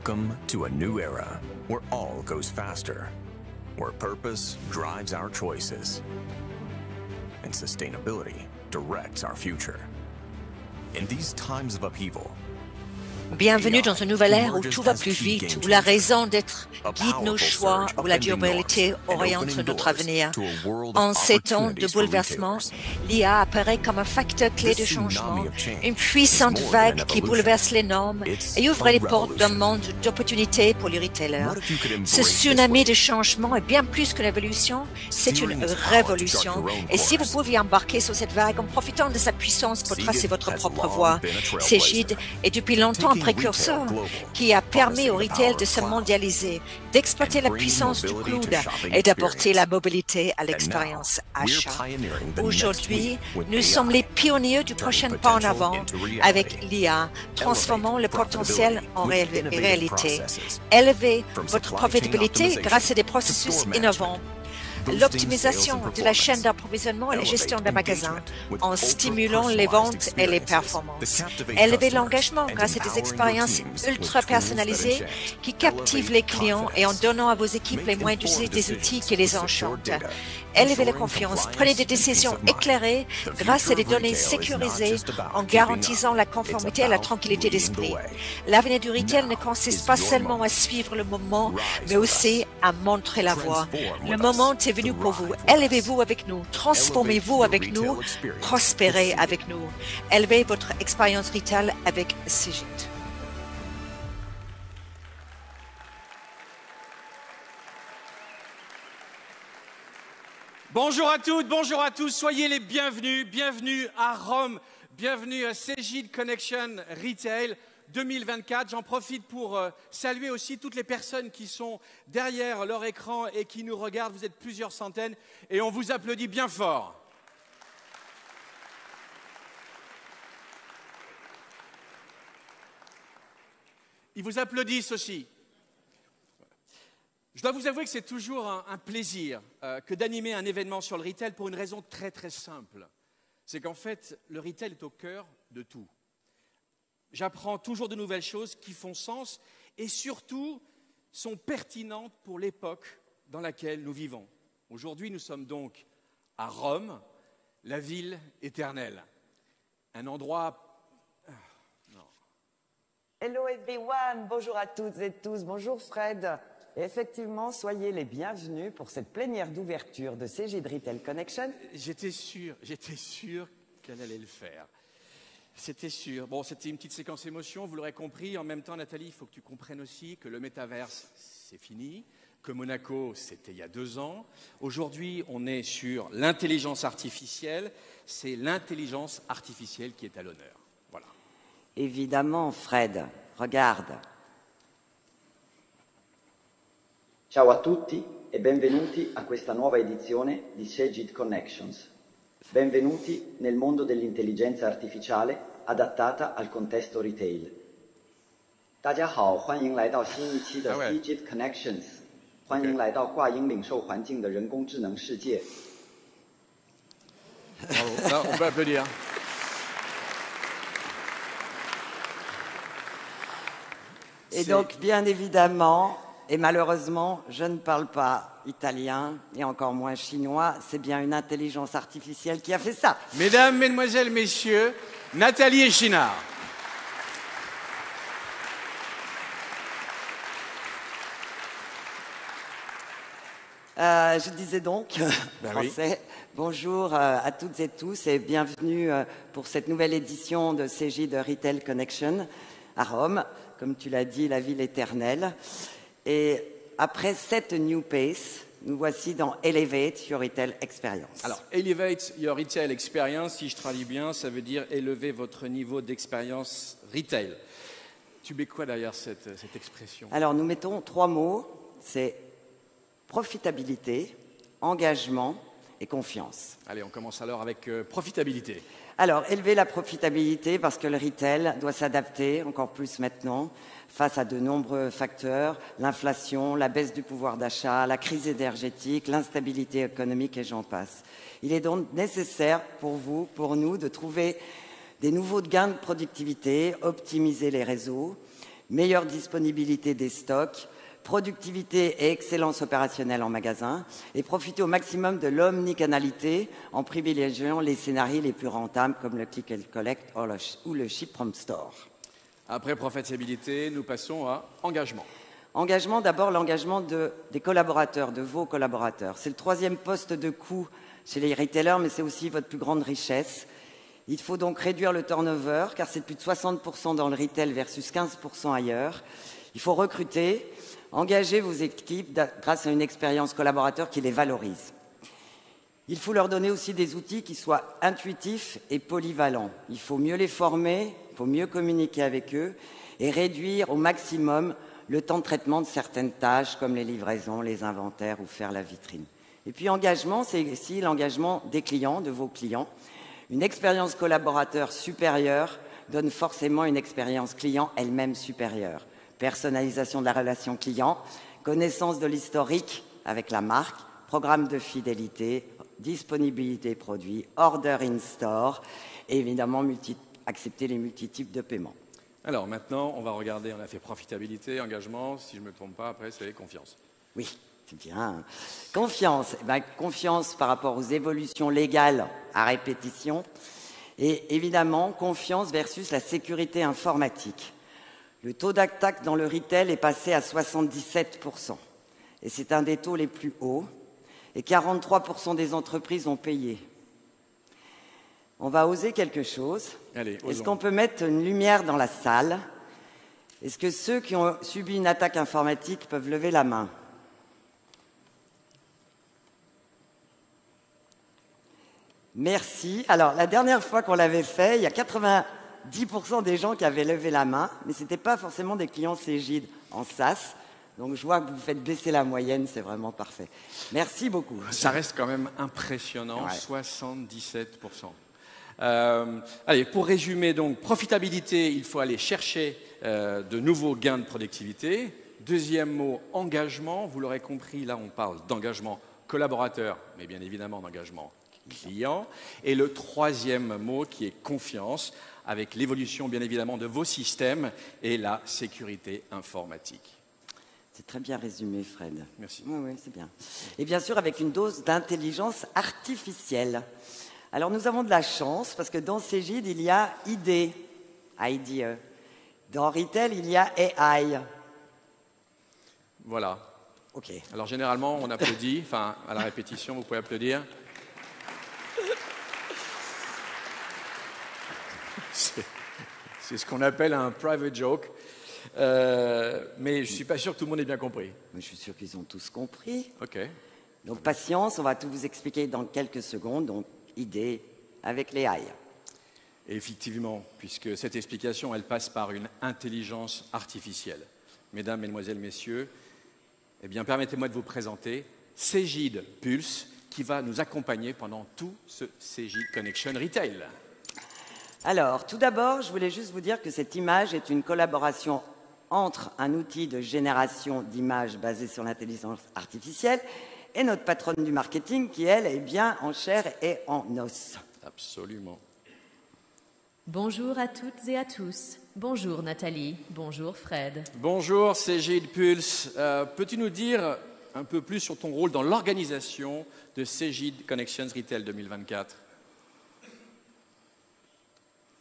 Welcome to a new era where all goes faster, where purpose drives our choices, and sustainability directs our future. In these times of upheaval, Bienvenue dans une nouvelle ère où tout va plus vite, où la raison d'être guide nos choix, où la durabilité oriente notre avenir. En ces temps de bouleversement, l'IA apparaît comme un facteur clé de changement, une puissante vague qui bouleverse les normes et ouvre les portes d'un monde d'opportunités pour les retailers. Ce tsunami de changement est bien plus qu'une évolution, c'est une révolution. Et si vous pouviez embarquer sur cette vague en profitant de sa puissance pour tracer votre propre voie, Cegid est depuis longtemps un précurseur qui a permis au retail de se mondialiser, d'exploiter la puissance du cloud et d'apporter la mobilité à l'expérience achat. Aujourd'hui, nous sommes les pionniers du prochain pas en avant avec l'IA, transformant le potentiel en réalité. Élevez votre profitabilité grâce à des processus innovants. L'optimisation de la chaîne d'approvisionnement et la gestion des magasins en stimulant les ventes et les performances. Élever l'engagement grâce à des expériences ultra personnalisées qui captivent les clients et en donnant à vos équipes les moyens d'utiliser des outils qui les enchantent. Élevez la confiance, prenez des décisions éclairées grâce à des données sécurisées en garantissant la conformité et la tranquillité d'esprit. L'avenir du retail ne consiste pas seulement à suivre le moment, mais aussi à montrer la voie. Le moment est venu pour vous. Élevez-vous avec nous, transformez-vous avec nous, prospérez avec nous. Élevez votre expérience retail avec Cegid. Bonjour à toutes, bonjour à tous, soyez les bienvenus, bienvenue à Rome, bienvenue à Cegid Connection Retail 2024. J'en profite pour saluer aussi toutes les personnes qui sont derrière leur écran et qui nous regardent. Vous êtes plusieurs centaines et on vous applaudit bien fort. Ils vous applaudissent aussi. Je dois vous avouer que c'est toujours un plaisir que d'animer un événement sur le retail pour une raison très très simple. C'est qu'en fait, le retail est au cœur de tout. J'apprends toujours de nouvelles choses qui font sens et surtout sont pertinentes pour l'époque dans laquelle nous vivons. Aujourd'hui, nous sommes donc à Rome, la ville éternelle. Un endroit... non. Hello everyone, bonjour à toutes et tous, bonjour Fred. Et effectivement, soyez les bienvenus pour cette plénière d'ouverture de Cegid Retail Connection. J'étais sûr qu'elle allait le faire. C'était sûr. Bon, c'était une petite séquence émotion, vous l'aurez compris. En même temps, Nathalie, il faut que tu comprennes aussi que le métaverse, c'est fini, que Monaco, c'était il y a 2 ans. Aujourd'hui, on est sur l'intelligence artificielle. C'est l'intelligence artificielle qui est à l'honneur. Voilà. Évidemment, Fred, regarde. Ciao a tutti e benvenuti a questa nuova edizione di Cegid Connections. Benvenuti nel mondo dell'intelligenza artificiale adattata al contesto retail. 大家好，欢迎来到新一期的 Cegid Connections， 欢迎来到挂鹰领售环境的人工智能世界。Bravo. On peut applaudir. Et donc, bien évidemment, et malheureusement, je ne parle pas italien et encore moins chinois. C'est bien une intelligence artificielle qui a fait ça. Mesdames, mesdemoiselles, messieurs, Nathalie et Chinard. Je disais donc, français, oui. Bonjour à toutes et tous et bienvenue pour cette nouvelle édition de Cegid Retail Connection à Rome. Comme tu l'as dit, la ville éternelle. Et après cette new pace, nous voici dans Elevate Your Retail Experience. Alors, Elevate Your Retail Experience, si je traduis bien, ça veut dire élever votre niveau d'expérience retail. Tu mets quoi derrière cette expression? Alors, nous mettons 3 mots, c'est profitabilité, engagement et confiance. Allez, on commence alors avec profitabilité. Alors, élever la profitabilité parce que le retail doit s'adapter encore plus maintenant face à de nombreux facteurs, l'inflation, la baisse du pouvoir d'achat, la crise énergétique, l'instabilité économique et j'en passe. Il est donc nécessaire pour vous, pour nous, de trouver des nouveaux gains de productivité, optimiser les réseaux, meilleure disponibilité des stocks, productivité et excellence opérationnelle en magasin, et profiter au maximum de l'omnicanalité en privilégiant les scénarios les plus rentables comme le click and collect ou le ship from store. Après profitabilité, nous passons à engagement. Engagement, d'abord l'engagement des collaborateurs, de vos collaborateurs. C'est le troisième poste de coût chez les retailers, mais c'est aussi votre plus grande richesse. Il faut donc réduire le turnover, car c'est plus de 60% dans le retail versus 15% ailleurs. Il faut recruter, engager vos équipes grâce à une expérience collaborateur qui les valorise. Il faut leur donner aussi des outils qui soient intuitifs et polyvalents. Il faut mieux les former, il faut mieux communiquer avec eux et réduire au maximum le temps de traitement de certaines tâches comme les livraisons, les inventaires ou faire la vitrine. Et puis engagement, c'est aussi l'engagement des clients, de vos clients. Une expérience collaborateur supérieure donne forcément une expérience client elle-même supérieure. Personnalisation de la relation client, connaissance de l'historique avec la marque, programme de fidélité, disponibilité produit, order in store et évidemment accepter les multitypes de paiement. Alors maintenant, on va regarder, on a fait profitabilité, engagement, si je ne me trompe pas, après c'est confiance. Oui, c'est bien. Confiance, confiance par rapport aux évolutions légales à répétition et évidemment confiance versus la sécurité informatique. Le taux d'attaque dans le retail est passé à 77% et c'est un des taux les plus hauts et 43% des entreprises ont payé. On va oser quelque chose. Allez, est-ce qu'on peut mettre une lumière dans la salle? Est-ce que ceux qui ont subi une attaque informatique peuvent lever la main? Merci. Alors, la dernière fois qu'on l'avait fait, il y a 90% des gens qui avaient levé la main, mais ce n'étaient pas forcément des clients Cegid en SaaS. Donc, je vois que vous faites baisser la moyenne, c'est vraiment parfait. Merci beaucoup. Ça reste quand même impressionnant, ouais. 77%. Allez, pour résumer, donc, profitabilité, il faut aller chercher de nouveaux gains de productivité. Deuxième mot, engagement. Vous l'aurez compris, là, on parle d'engagement collaborateur, mais bien évidemment d'engagement client. Et le troisième mot qui est confiance, avec l'évolution, bien évidemment, de vos systèmes et la sécurité informatique. C'est très bien résumé, Fred. Merci. Oui, c'est bien. Et bien sûr, avec une dose d'intelligence artificielle. Alors, nous avons de la chance, parce que dans Cegid, il y a IDE. Dans Retail, il y a AI. Voilà. OK. Alors, généralement, on applaudit. Enfin, à la répétition, vous pouvez applaudir. C'est ce qu'on appelle un private joke. Mais je ne suis pas sûr que tout le monde ait bien compris. Mais je suis sûr qu'ils ont tous compris. OK. Donc, patience, on va tout vous expliquer dans quelques secondes. Donc, idée avec les AI. Et effectivement, puisque cette explication, elle passe par une intelligence artificielle. Mesdames, Mesdemoiselles, Messieurs, eh bien, permettez-moi de vous présenter Cegid Pulse, qui va nous accompagner pendant tout ce Cegid Connection Retail. Alors, tout d'abord, je voulais juste vous dire que cette image est une collaboration entre un outil de génération d'images basé sur l'intelligence artificielle et notre patronne du marketing qui, elle, est bien en chair et en os. Absolument. Bonjour à toutes et à tous. Bonjour Nathalie. Bonjour Fred. Bonjour Cegid Pulse. Peux-tu nous dire un peu plus sur ton rôle dans l'organisation de Cegid Connections Retail 2024 ?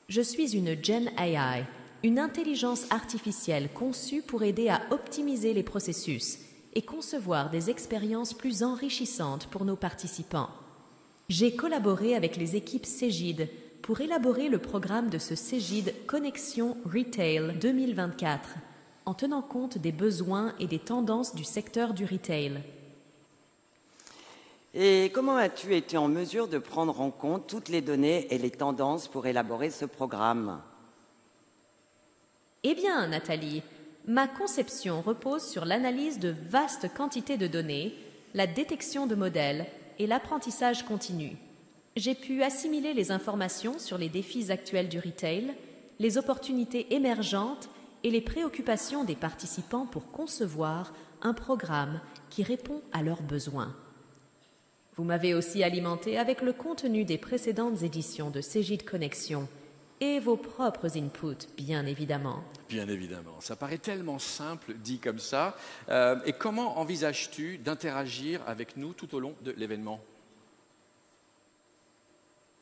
Je suis une Gen AI, une intelligence artificielle conçue pour aider à optimiser les processus et concevoir des expériences plus enrichissantes pour nos participants. J'ai collaboré avec les équipes Cegid pour élaborer le programme de ce Cegid Connection Retail 2024, en tenant compte des besoins et des tendances du secteur du retail. Et comment as-tu été en mesure de prendre en compte toutes les données et les tendances pour élaborer ce programme? Eh bien, Nathalie, ma conception repose sur l'analyse de vastes quantités de données, la détection de modèles et l'apprentissage continu. J'ai pu assimiler les informations sur les défis actuels du retail, les opportunités émergentes et les préoccupations des participants pour concevoir un programme qui répond à leurs besoins. Vous m'avez aussi alimenté avec le contenu des précédentes éditions de Cegid Connection et vos propres inputs, bien évidemment. Bien évidemment, ça paraît tellement simple dit comme ça. Et comment envisages-tu d'interagir avec nous tout au long de l'événement?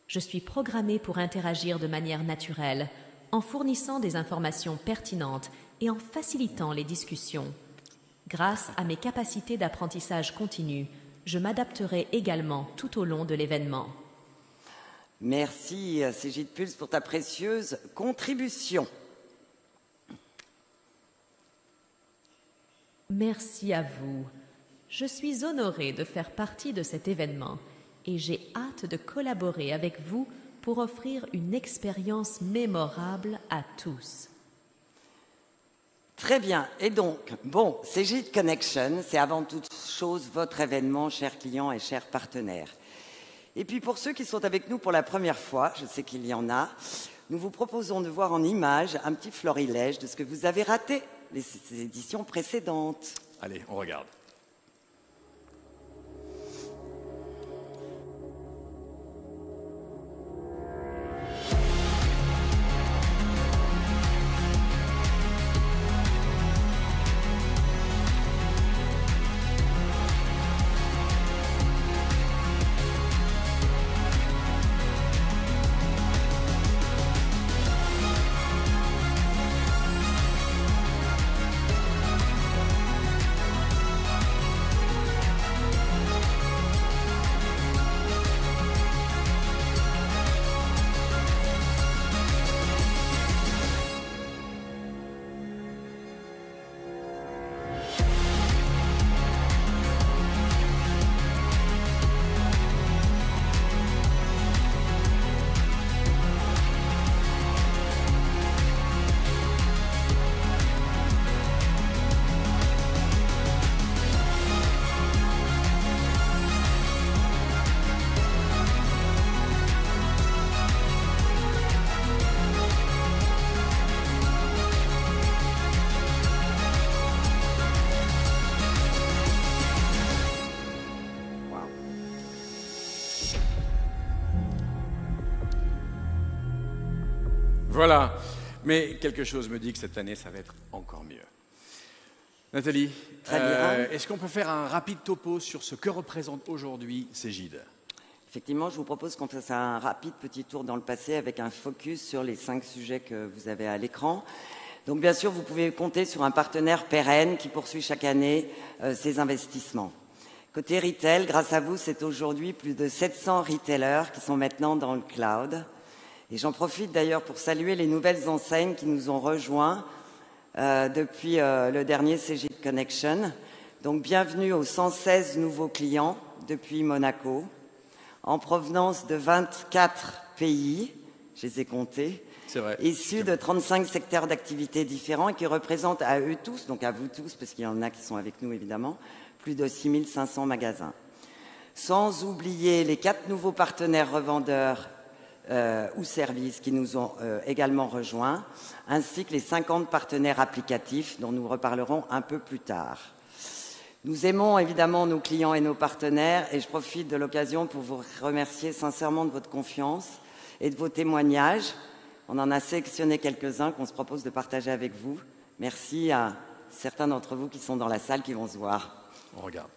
Je suis programmée pour interagir de manière naturelle, en fournissant des informations pertinentes et en facilitant les discussions. Grâce à mes capacités d'apprentissage continu, je m'adapterai également tout au long de l'événement. Merci Cégide Pulse pour ta précieuse contribution. Merci à vous. Je suis honorée de faire partie de cet événement et j'ai hâte de collaborer avec vous pour offrir une expérience mémorable à tous. Très bien. Et donc, bon, Cégide Connection, c'est avant toute chose votre événement, chers clients et chers partenaires. Et puis pour ceux qui sont avec nous pour la première fois, je sais qu'il y en a, nous vous proposons de voir en images un petit florilège de ce que vous avez raté les éditions précédentes. Allez, on regarde. Voilà, mais quelque chose me dit que cette année, ça va être encore mieux. Nathalie, est-ce qu'on peut faire un rapide topo sur ce que représente aujourd'hui Cégide? Effectivement, je vous propose qu'on fasse un rapide petit tour dans le passé avec un focus sur les 5 sujets que vous avez à l'écran. Donc bien sûr, vous pouvez compter sur un partenaire pérenne qui poursuit chaque année ses investissements. Côté retail, grâce à vous, c'est aujourd'hui plus de 700 retailers qui sont maintenant dans le cloud. Et j'en profite d'ailleurs pour saluer les nouvelles enseignes qui nous ont rejoints depuis le dernier Cégide Connection. Donc bienvenue aux 116 nouveaux clients depuis Monaco, en provenance de 24 pays, je les ai comptés, issus de 35 secteurs d'activité différents et qui représentent à eux tous, donc à vous tous, parce qu'il y en a qui sont avec nous évidemment, plus de 6500 magasins. Sans oublier les 4 nouveaux partenaires revendeurs ou services qui nous ont également rejoints, ainsi que les 50 partenaires applicatifs dont nous reparlerons un peu plus tard. Nous aimons évidemment nos clients et nos partenaires et je profite de l'occasion pour vous remercier sincèrement de votre confiance et de vos témoignages. On en a sélectionné quelques-uns qu'on se propose de partager avec vous. Merci à certains d'entre vous qui sont dans la salle qui vont se voir. On regarde.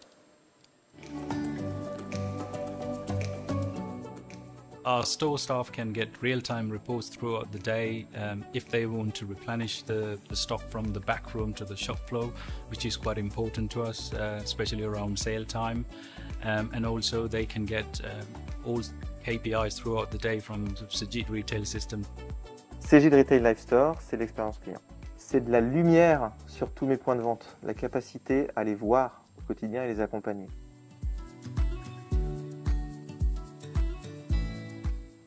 Our store staff can get real-time reports throughout the day if they want to replenish the stock from the back room to the shop floor, which is quite important to us, especially around sale time. And also they can get all KPIs throughout the day from the Cégide Retail System. Cégide Retail Live Store, c'est l'expérience client. C'est de la lumière sur tous mes points de vente, la capacité à les voir au quotidien et les accompagner.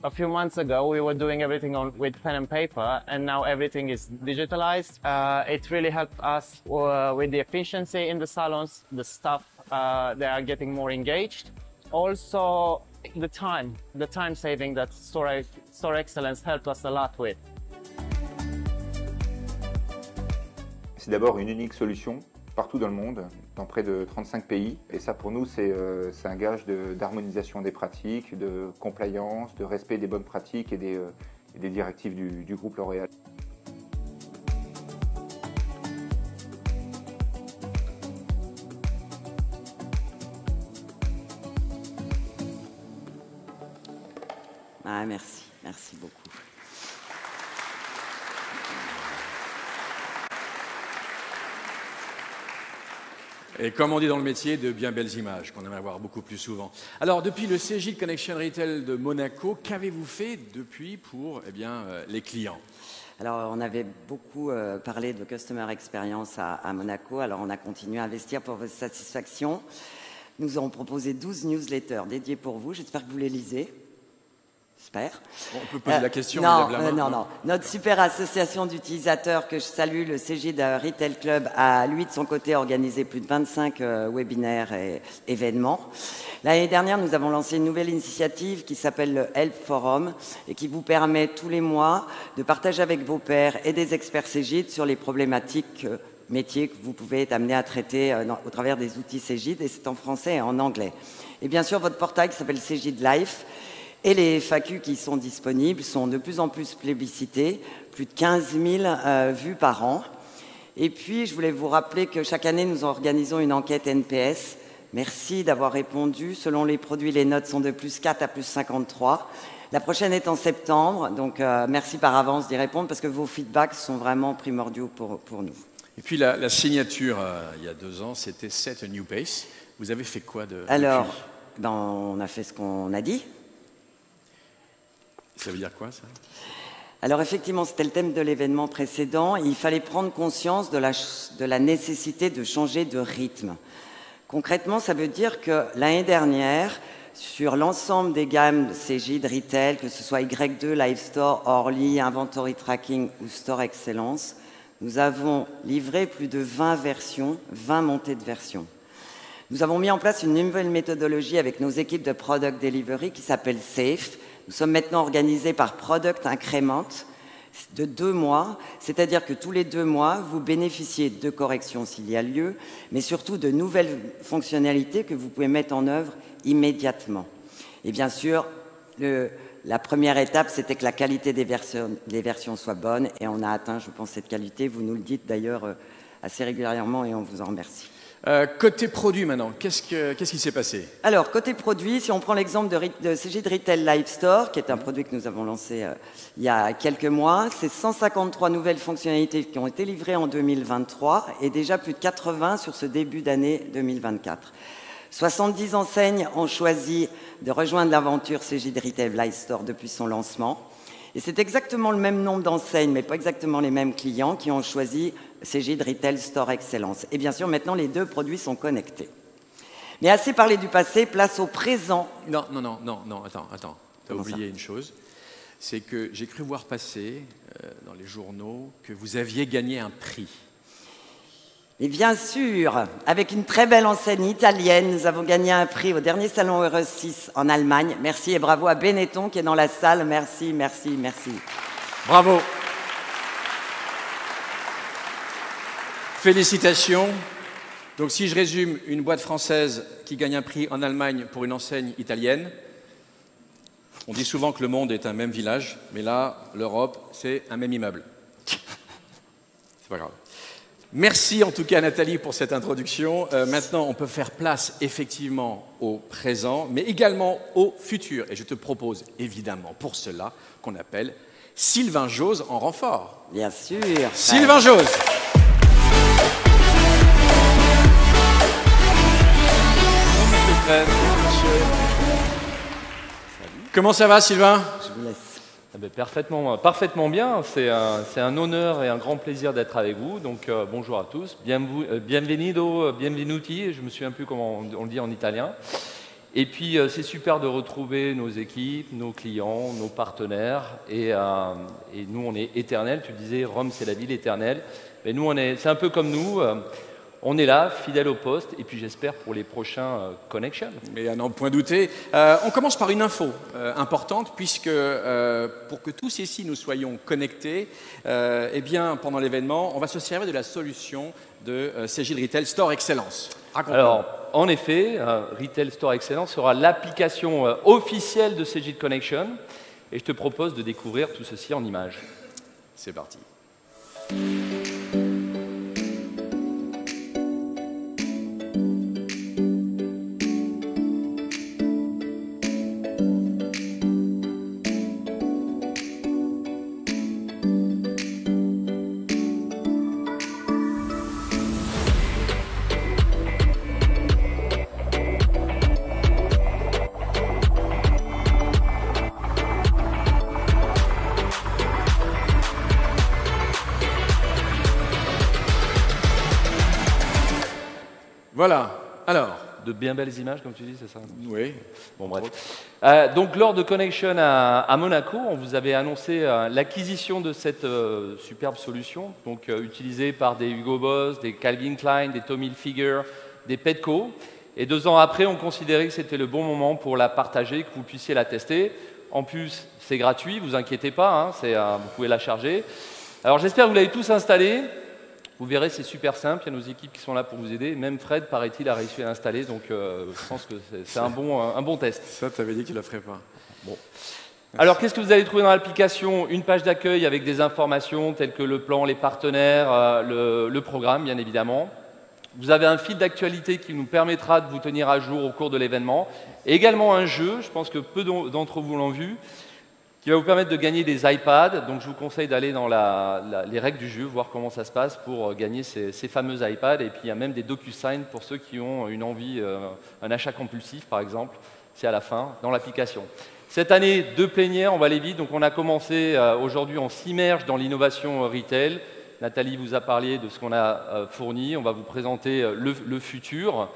A few months ago, we were doing everything with pen and paper, and now everything is digitalized. It really helped us with the efficiency in the salons. The staff, they are getting more engaged. Also, the time saving that Store Excellence helped us a lot with. C'est d'abord une unique solution partout dans le monde, dans près de 35 pays. Et ça, pour nous, c'est un gage d'harmonisation des pratiques, de compliance, de respect des bonnes pratiques et des directives du groupe L'Oréal. Ah, merci, merci beaucoup. Et comme on dit dans le métier, de bien belles images, qu'on aime avoir beaucoup plus souvent. Alors, depuis le Cegid Connection Retail de Monaco, qu'avez-vous fait depuis pour les clients? Alors, on avait beaucoup parlé de Customer Experience à Monaco, alors on a continué à investir pour votre satisfaction. Nous avons proposé 12 newsletters dédiés pour vous, j'espère que vous les lisez. J'espère. On peut poser la question, non. Notre super association d'utilisateurs que je salue, le Cegid Retail Club, a lui de son côté organisé plus de 25 webinaires et événements. L'année dernière, nous avons lancé une nouvelle initiative qui s'appelle le Help Forum et qui vous permet tous les mois de partager avec vos pairs et des experts Cegid sur les problématiques métiers que vous pouvez être amené à traiter au travers des outils Cegid, et c'est en français et en anglais. Et bien sûr, votre portail qui s'appelle Cegid Life. Et les FAQ qui sont disponibles sont de plus en plus plébiscités, plus de 15 000 vues par an. Et puis, je voulais vous rappeler que chaque année, nous organisons une enquête NPS. Merci d'avoir répondu. Selon les produits, les notes sont de plus 4 à plus 53. La prochaine est en septembre, donc merci par avance d'y répondre parce que vos feedbacks sont vraiment primordiaux pour nous. Et puis la signature, il y a 2 ans, c'était Set a New Pace. Vous avez fait quoi Alors, on a fait ce qu'on a dit. Ça veut dire quoi, ça? Alors effectivement, c'était le thème de l'événement précédent. Il fallait prendre conscience de la nécessité de changer de rythme. Concrètement, ça veut dire que l'année dernière, sur l'ensemble des gammes de Cegid Retail, que ce soit Y2, Live Store, Orly, Inventory Tracking ou Store Excellence, nous avons livré plus de 20 versions, 20 montées de versions. Nous avons mis en place une nouvelle méthodologie avec nos équipes de Product Delivery qui s'appelle SAFE. Nous sommes maintenant organisés par Product Increment de 2 mois, c'est-à-dire que tous les 2 mois, vous bénéficiez de corrections s'il y a lieu, mais surtout de nouvelles fonctionnalités que vous pouvez mettre en œuvre immédiatement. Et bien sûr, la première étape, c'était que la qualité des versions soit bonne, et on a atteint, je pense, cette qualité. Vous nous le dites d'ailleurs assez régulièrement, et on vous en remercie. Côté produit maintenant, qu'est-ce qui s'est passé? Alors, côté produit, si on prend l'exemple de Cegid Retail Live Store, qui est un produit que nous avons lancé il y a quelques mois, c'est 153 nouvelles fonctionnalités qui ont été livrées en 2023 et déjà plus de 80 sur ce début d'année 2024. 70 enseignes ont choisi de rejoindre l'aventure Cegid Retail Live Store depuis son lancement. Et c'est exactement le même nombre d'enseignes, mais pas exactement les mêmes clients, qui ont choisi Cegid Retail Store Excellence. Et bien sûr, maintenant, les 2 produits sont connectés. Mais assez parlé du passé, place au présent. Non, attends. Tu as oublié une chose. C'est que j'ai cru voir passer dans les journaux que vous aviez gagné un prix. Et bien sûr, avec une très belle enseigne italienne, nous avons gagné un prix au dernier salon Euro 6 en Allemagne. Merci et bravo à Benetton qui est dans la salle. Merci. Bravo. Félicitations. Donc si je résume, une boîte française qui gagne un prix en Allemagne pour une enseigne italienne. On dit souvent que le monde est un même village, mais là, l'Europe, c'est un même immeuble. C'est pas grave. Merci en tout cas Nathalie pour cette introduction. Maintenant, on peut faire place effectivement au présent, mais également au futur. Et je te propose évidemment pour cela qu'on appelle Sylvain Jose en renfort. Bien sûr. Sylvain Jose. Comment ça va Sylvain? Je vous laisse. Parfaitement bien, c'est un honneur et un grand plaisir d'être avec vous, donc bonjour à tous, bienvenido, benvenuti, je me souviens plus comment on le dit en italien, et puis c'est super de retrouver nos équipes, nos clients, nos partenaires, et nous on est éternels, tu disais Rome c'est la ville éternelle, mais nous c'est un peu comme nous, on est là, fidèle au poste, et puis j'espère pour les prochains Connections. Mais à n'en point douter. On commence par une info importante, puisque pour que tous ici nous soyons connectés, eh bien, pendant l'événement, on va se servir de la solution de Cegid Retail Store Excellence. Alors, en effet, Retail Store Excellence sera l'application officielle de Cegid Connection. et je te propose de découvrir tout ceci en images. C'est parti. Voilà, alors. De bien belles images, comme tu dis, c'est ça? Oui. Bon, bref. Donc, lors de Connection à Monaco, on vous avait annoncé l'acquisition de cette superbe solution, donc utilisée par des Hugo Boss, des Calvin Klein, des Tommy Hilfiger, des Petco. Et 2 ans après, on considérait que c'était le bon moment pour la partager, que vous puissiez la tester. En plus, c'est gratuit, vous inquiétez pas, hein, vous pouvez la charger. Alors, j'espère que vous l'avez tous installé. Vous verrez, c'est super simple, il y a nos équipes qui sont là pour vous aider. Même Fred, paraît-il, a réussi à l'installer, donc je pense que c'est un bon test. Ça, tu avais dit qu'il ne le ferait pas. Bon. Alors, qu'est-ce que vous allez trouver dans l'application? Une page d'accueil avec des informations telles que le plan, les partenaires, le programme, bien évidemment. Vous avez un fil d'actualité qui nous permettra de vous tenir à jour au cours de l'événement. Et également un jeu, je pense que peu d'entre vous l'ont vu, qui va vous permettre de gagner des iPads. Donc je vous conseille d'aller dans les règles du jeu, voir comment ça se passe pour gagner ces fameux iPads. Et puis il y a même des DocuSign pour ceux qui ont une envie, un achat compulsif par exemple. C'est à la fin, dans l'application. Cette année, 2 plénières, on va aller vite. Donc on a commencé aujourd'hui, on s'immerge dans l'innovation retail. Nathalie vous a parlé de ce qu'on a fourni. On va vous présenter le futur.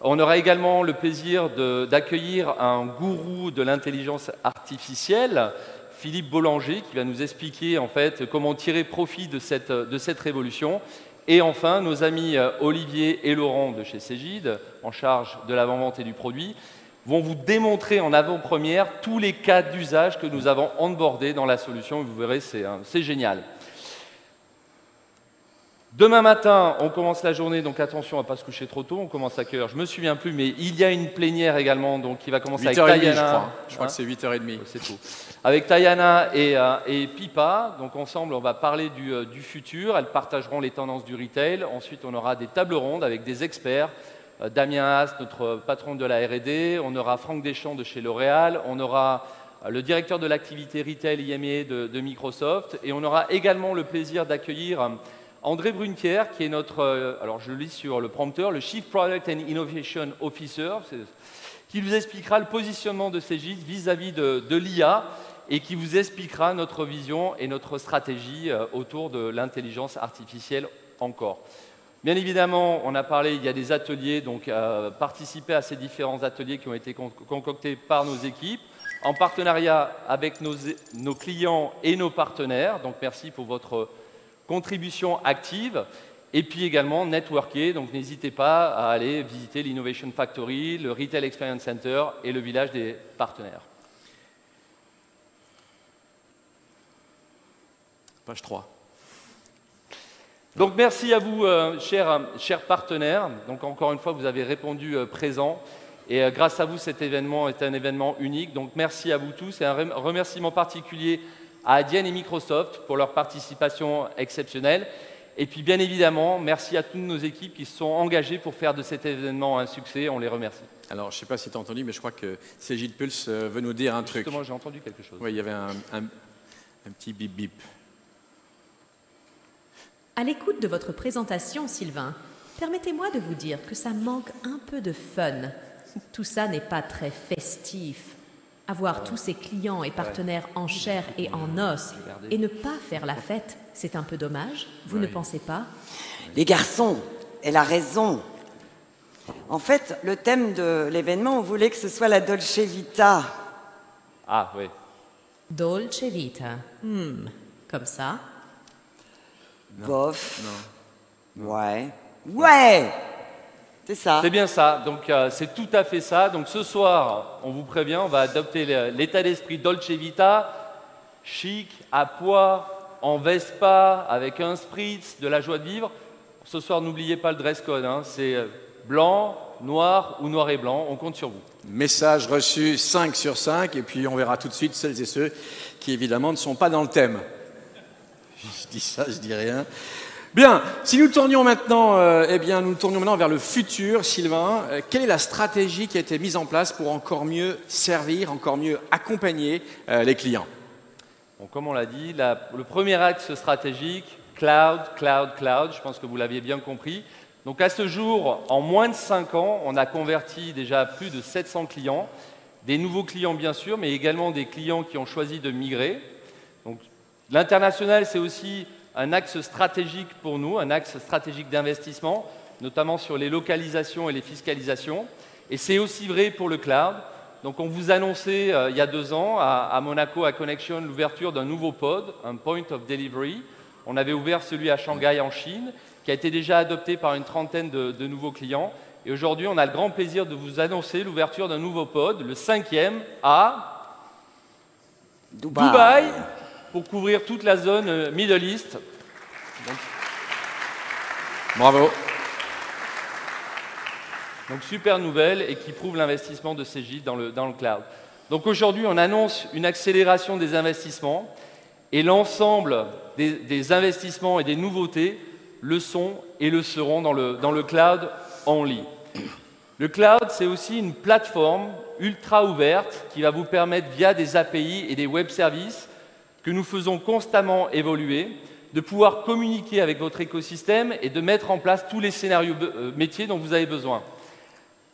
On aura également le plaisir d'accueillir un gourou de l'intelligence artificielle, Philippe Bollanger, qui va nous expliquer en fait comment tirer profit de cette révolution. Et enfin, nos amis Olivier et Laurent de chez Cegid, en charge de l'avant-vente et du produit, vont vous démontrer en avant-première tous les cas d'usage que nous avons onboardés dans la solution. Vous verrez, c'est génial. Demain matin, on commence la journée, donc attention à ne pas se coucher trop tôt, on commence à quelle heure? Je ne me souviens plus, mais il y a une plénière également donc, qui va commencer avec Tayana. Je crois que c'est 8h30. C'est tout. Avec Tayana et Pipa, donc ensemble on va parler du futur, elles partageront les tendances du retail. Ensuite on aura des tables rondes avec des experts, Damien Haas, notre patron de la R&D, on aura Franck Deschamps de chez L'Oréal, on aura le directeur de l'activité retail IMEA de Microsoft, et on aura également le plaisir d'accueillir André Brunker, qui est notre, alors je lis sur le prompteur, le Chief Product and Innovation Officer, qui vous expliquera le positionnement de Cegid vis-à-vis de l'IA et qui vous expliquera notre vision et notre stratégie autour de l'intelligence artificielle encore. Bien évidemment, on a parlé, il y a des ateliers, donc participez à ces différents ateliers qui ont été concoctés par nos équipes, en partenariat avec nos clients et nos partenaires. Donc merci pour votre contribution active, et puis également networker, donc n'hésitez pas à aller visiter l'Innovation Factory, le Retail Experience Center et le village des partenaires. Page 3. Donc merci à vous, chers partenaires. Donc encore une fois, vous avez répondu présent, et grâce à vous, cet événement est un événement unique. Donc merci à vous tous, et un remerciement particulier à Adyen et Microsoft pour leur participation exceptionnelle. Et puis bien évidemment, merci à toutes nos équipes qui se sont engagées pour faire de cet événement un succès. On les remercie. Alors, je ne sais pas si tu as entendu, mais je crois que Cegid Pulse veut nous dire un truc. Justement, j'ai entendu quelque chose. Oui, il y avait un petit bip bip. À l'écoute de votre présentation, Sylvain, permettez-moi de vous dire que ça manque un peu de fun. Tout ça n'est pas très festif. Avoir tous ses clients et partenaires en chair et en os et ne pas faire la fête, c'est un peu dommage, vous ne pensez pas? Les garçons, elle a raison. En fait, le thème de l'événement, on voulait que ce soit la Dolce Vita. Ah oui. Dolce Vita. Comme ça? Non. Bof. Non. Ouais. Ouais! C'est ça. C'est bien ça, donc c'est tout à fait ça. Donc ce soir, on vous prévient, on va adopter l'état d'esprit Dolce Vita, chic, à pois, en Vespa, avec un spritz, de la joie de vivre. Ce soir, n'oubliez pas le dress code, hein, c'est blanc, noir ou noir et blanc. On compte sur vous. Message reçu 5 sur 5, et puis on verra tout de suite celles et ceux qui évidemment ne sont pas dans le thème. Je dis ça, je dis rien. Bien, si nous tournions maintenant, nous tournions maintenant vers le futur, Sylvain. Quelle est la stratégie qui a été mise en place pour encore mieux servir, encore mieux accompagner les clients? Bon, comme on l'a dit, le premier axe stratégique, cloud, cloud, cloud, je pense que vous l'aviez bien compris. Donc à ce jour, en moins de 5 ans, on a converti déjà plus de 700 clients, des nouveaux clients bien sûr, mais également des clients qui ont choisi de migrer. Donc l'international, c'est aussi un axe stratégique pour nous, un axe stratégique d'investissement, notamment sur les localisations et les fiscalisations. Et c'est aussi vrai pour le cloud. Donc on vous annonçait il y a 2 ans à Monaco, à Connection, l'ouverture d'un nouveau pod, un Point of Delivery. On avait ouvert celui à Shanghai en Chine, qui a été déjà adopté par une trentaine de nouveaux clients. Et aujourd'hui, on a le grand plaisir de vous annoncer l'ouverture d'un nouveau pod, le 5e à Dubaï, pour couvrir toute la zone Middle East. Donc, bravo. Donc super nouvelle et qui prouve l'investissement de Cegid dans le cloud. Donc aujourd'hui, on annonce une accélération des investissements et l'ensemble des investissements et des nouveautés le sont et le seront dans le cloud only. Le cloud, c'est aussi une plateforme ultra ouverte qui va vous permettre, via des API et des web services que nous faisons constamment évoluer, de pouvoir communiquer avec votre écosystème et de mettre en place tous les scénarios métiers dont vous avez besoin.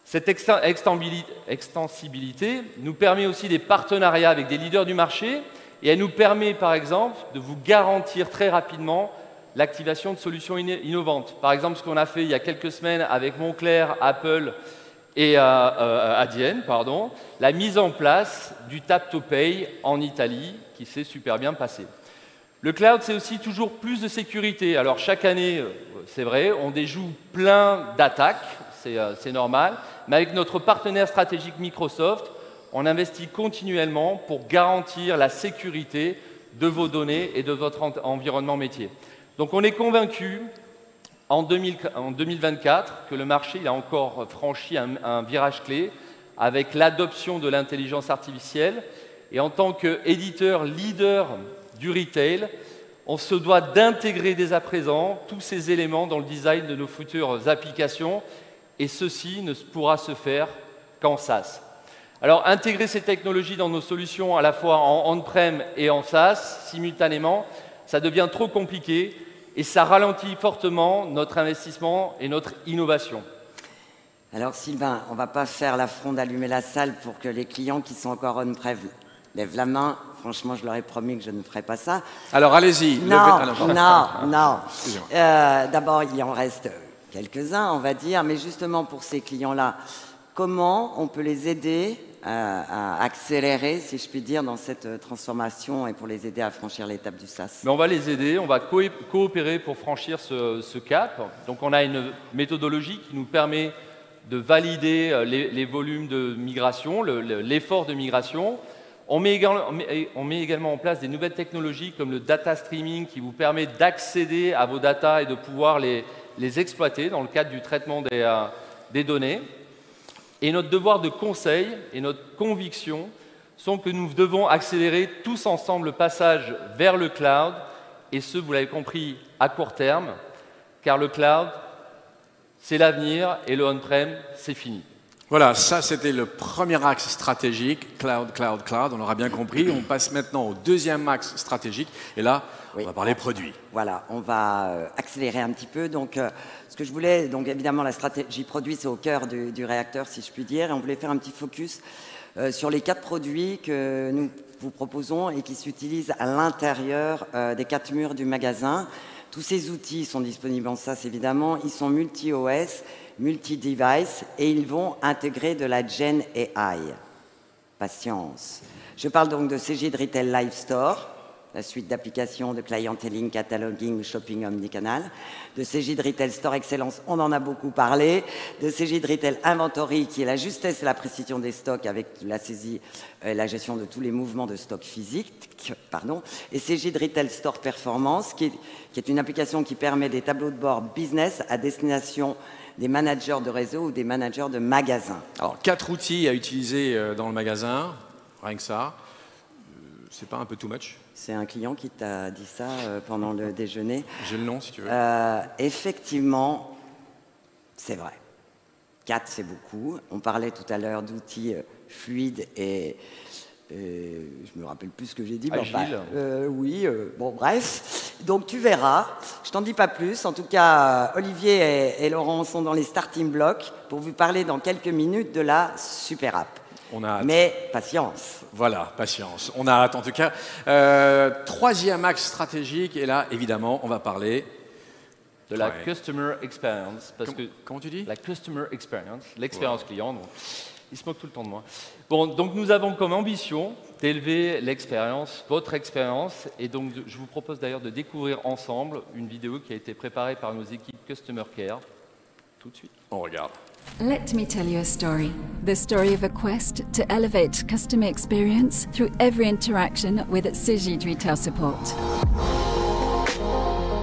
Cette extensibilité nous permet aussi des partenariats avec des leaders du marché et elle nous permet, par exemple, de vous garantir très rapidement l'activation de solutions innovantes. Par exemple, ce qu'on a fait il y a quelques semaines avec Moncler, Apple et Adyen, la mise en place du Tap to Pay en Italie, qui s'est super bien passé. Le cloud, c'est aussi toujours plus de sécurité. Alors chaque année, c'est vrai, on déjoue plein d'attaques, c'est normal, mais avec notre partenaire stratégique Microsoft, on investit continuellement pour garantir la sécurité de vos données et de votre environnement métier. Donc on est convaincu en 2024 que le marché a encore franchi un virage clé avec l'adoption de l'intelligence artificielle. Et en tant qu'éditeur leader du retail, on se doit d'intégrer dès à présent tous ces éléments dans le design de nos futures applications. Et ceci ne pourra se faire qu'en SaaS. Alors intégrer ces technologies dans nos solutions à la fois en on-prem et en SaaS simultanément, ça devient trop compliqué et ça ralentit fortement notre investissement et notre innovation. Alors Sylvain, on ne va pas faire l'affront d'allumer la salle pour que les clients qui sont encore on-prem lèvent la main. Franchement, je leur ai promis que je ne ferais pas ça. Alors allez-y. Non. D'abord, il en reste quelques-uns, on va dire, mais justement pour ces clients-là, comment on peut les aider à accélérer, si je puis dire, dans cette transformation et pour les aider à franchir l'étape du SaaS? Mais on va les aider, on va coopérer pour franchir ce cap. Donc on a une méthodologie qui nous permet de valider les volumes de migration, l'effort de migration. On met également en place des nouvelles technologies comme le data streaming qui vous permet d'accéder à vos data et de pouvoir les exploiter dans le cadre du traitement des données. Et notre devoir de conseil et notre conviction sont que nous devons accélérer tous ensemble le passage vers le cloud, et ce, vous l'avez compris, à court terme, car le cloud, c'est l'avenir et le on-prem, c'est fini. Voilà, ça c'était le premier axe stratégique, cloud, cloud, cloud, on l'aura bien compris. On passe maintenant au deuxième axe stratégique, et là, on va parler produits. Voilà, on va accélérer un petit peu. Donc, ce que je voulais, donc évidemment, la stratégie produit, c'est au cœur du réacteur, si je puis dire, et on voulait faire un petit focus sur les 4 produits que nous vous proposons et qui s'utilisent à l'intérieur des 4 murs du magasin. Tous ces outils sont disponibles en SaaS, évidemment, ils sont multi-OS, multi-device, et ils vont intégrer de la Gen AI. Patience. Je parle donc de Cegid Retail Live Store, la suite d'applications de clienteling, cataloguing, shopping omnicanal, de Cegid Retail Store Excellence, on en a beaucoup parlé, de Cegid Retail Inventory, qui est la justesse et la précision des stocks avec la saisie et la gestion de tous les mouvements de stock physique, et Cegid Retail Store Performance, qui est une application qui permet des tableaux de bord business à destination des managers de réseau ou des managers de magasins. Alors, 4 outils à utiliser dans le magasin, rien que ça. C'est pas un peu too much? C'est un client qui t'a dit ça pendant le déjeuner. J'ai le nom, si tu veux. Effectivement, c'est vrai. 4, c'est beaucoup. On parlait tout à l'heure d'outils fluides et je me rappelle plus ce que j'ai dit. Agile. Oui, bon, bref. Donc, tu verras. Je t'en dis pas plus. En tout cas, Olivier et Laurent sont dans les starting blocks pour vous parler dans quelques minutes de la super app. On a hâte. Mais patience. Voilà, patience. On a hâte en tout cas. Troisième axe stratégique, et là, évidemment, on va parler de la Customer Experience. Parce que comment tu dis? La Customer Experience, l'expérience client. Donc, il se moque tout le temps de moi. Bon, donc nous avons comme ambition d'élever l'expérience, votre expérience. Et donc, je vous propose d'ailleurs de découvrir ensemble une vidéo qui a été préparée par nos équipes Customer Care. Tout de suite. On regarde. Let me tell you a story. The story of a quest to elevate customer experience through every interaction with Cegid Retail Support.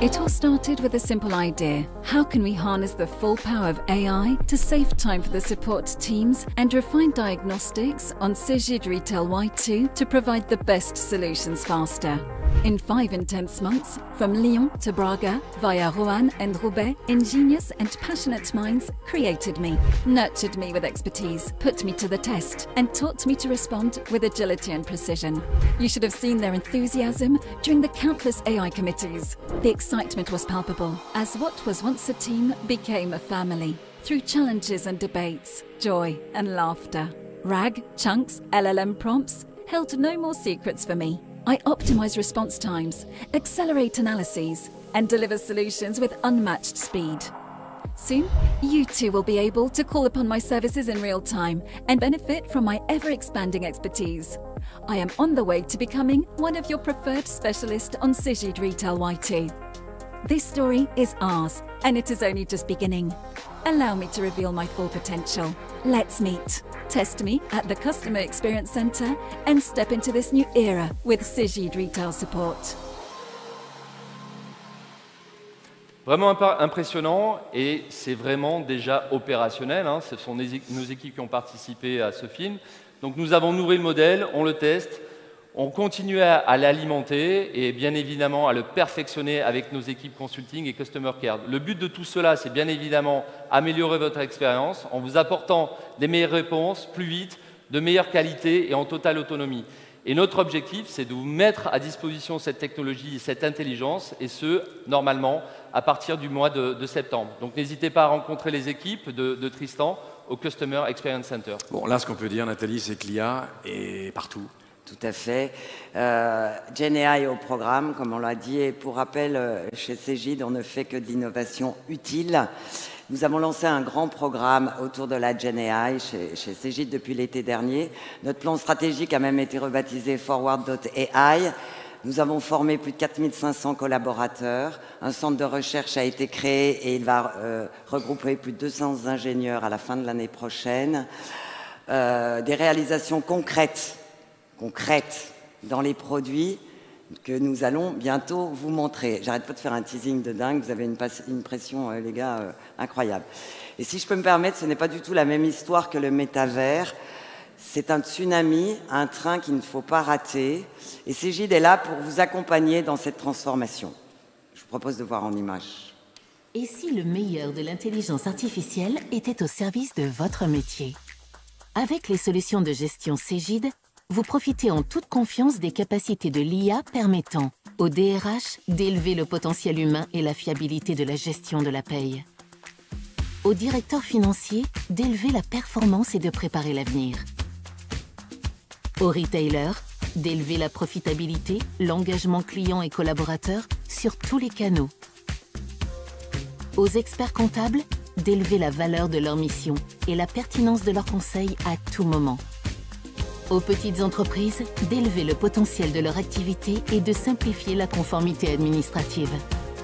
It all started with a simple idea. How can we harness the full power of AI to save time for the support teams and refine diagnostics on Cegid Retail Y2 to provide the best solutions faster? In 5 intense months, from Lyon to Braga, via Roanne and Roubaix, ingenious and passionate minds created me, nurtured me with expertise, put me to the test, and taught me to respond with agility and precision. You should have seen their enthusiasm during the countless AI committees. The excitement was palpable, as what was once a team became a family. Through challenges and debates, joy and laughter. RAG, chunks, LLM prompts held no more secrets for me. I optimize response times, accelerate analyses, and deliver solutions with unmatched speed. Soon, you too will be able to call upon my services in real time and benefit from my ever-expanding expertise. I am on the way to becoming one of your preferred specialists on Cegid Retail Y2. This story is ours, and it is only just beginning. Allow me to reveal my full potential. Let's meet. Test me at the Customer Experience Center and step into this new era with Cegid Retail Support. Vraiment impressionnant et c'est vraiment déjà opérationnel. Hein. Ce sont nos équipes qui ont participé à ce film. Donc nous avons nourri le modèle, on le teste, on continue à l'alimenter et bien évidemment à le perfectionner avec nos équipes consulting et customer care. Le but de tout cela, c'est bien évidemment améliorer votre expérience en vous apportant des meilleures réponses, plus vite, de meilleure qualité et en totale autonomie. Et notre objectif, c'est de vous mettre à disposition cette technologie, cette intelligence, et ce, normalement, à partir du mois de septembre. Donc n'hésitez pas à rencontrer les équipes de Tristan au Customer Experience Center. Bon, là, ce qu'on peut dire, Nathalie, c'est que l'IA est partout. Tout à fait. GenAI au programme, comme on l'a dit, et pour rappel, chez Cegid, on ne fait que de l'innovation utile. Nous avons lancé un grand programme autour de la GenAI chez Cegid depuis l'été dernier. Notre plan stratégique a même été rebaptisé Forward.ai. Nous avons formé plus de 4500 collaborateurs. Un centre de recherche a été créé et il va regrouper plus de 200 ingénieurs à la fin de l'année prochaine. Des réalisations concrètes dans les produits que nous allons bientôt vous montrer. J'arrête pas de faire un teasing de dingue, vous avez une pression, les gars, incroyable. Et si je peux me permettre, ce n'est pas du tout la même histoire que le métavers. C'est un tsunami, un train qu'il ne faut pas rater. Et Cegid est là pour vous accompagner dans cette transformation. Je vous propose de voir en image. Et si le meilleur de l'intelligence artificielle était au service de votre métier? Avec les solutions de gestion Cegid, vous profitez en toute confiance des capacités de l'IA permettant au DRH d'élever le potentiel humain et la fiabilité de la gestion de la paye. Au directeur financier d'élever la performance et de préparer l'avenir. Au retailer d'élever la profitabilité, l'engagement client et collaborateur sur tous les canaux. Aux experts comptables d'élever la valeur de leur mission et la pertinence de leurs conseils à tout moment. Aux petites entreprises d'élever le potentiel de leur activité et de simplifier la conformité administrative.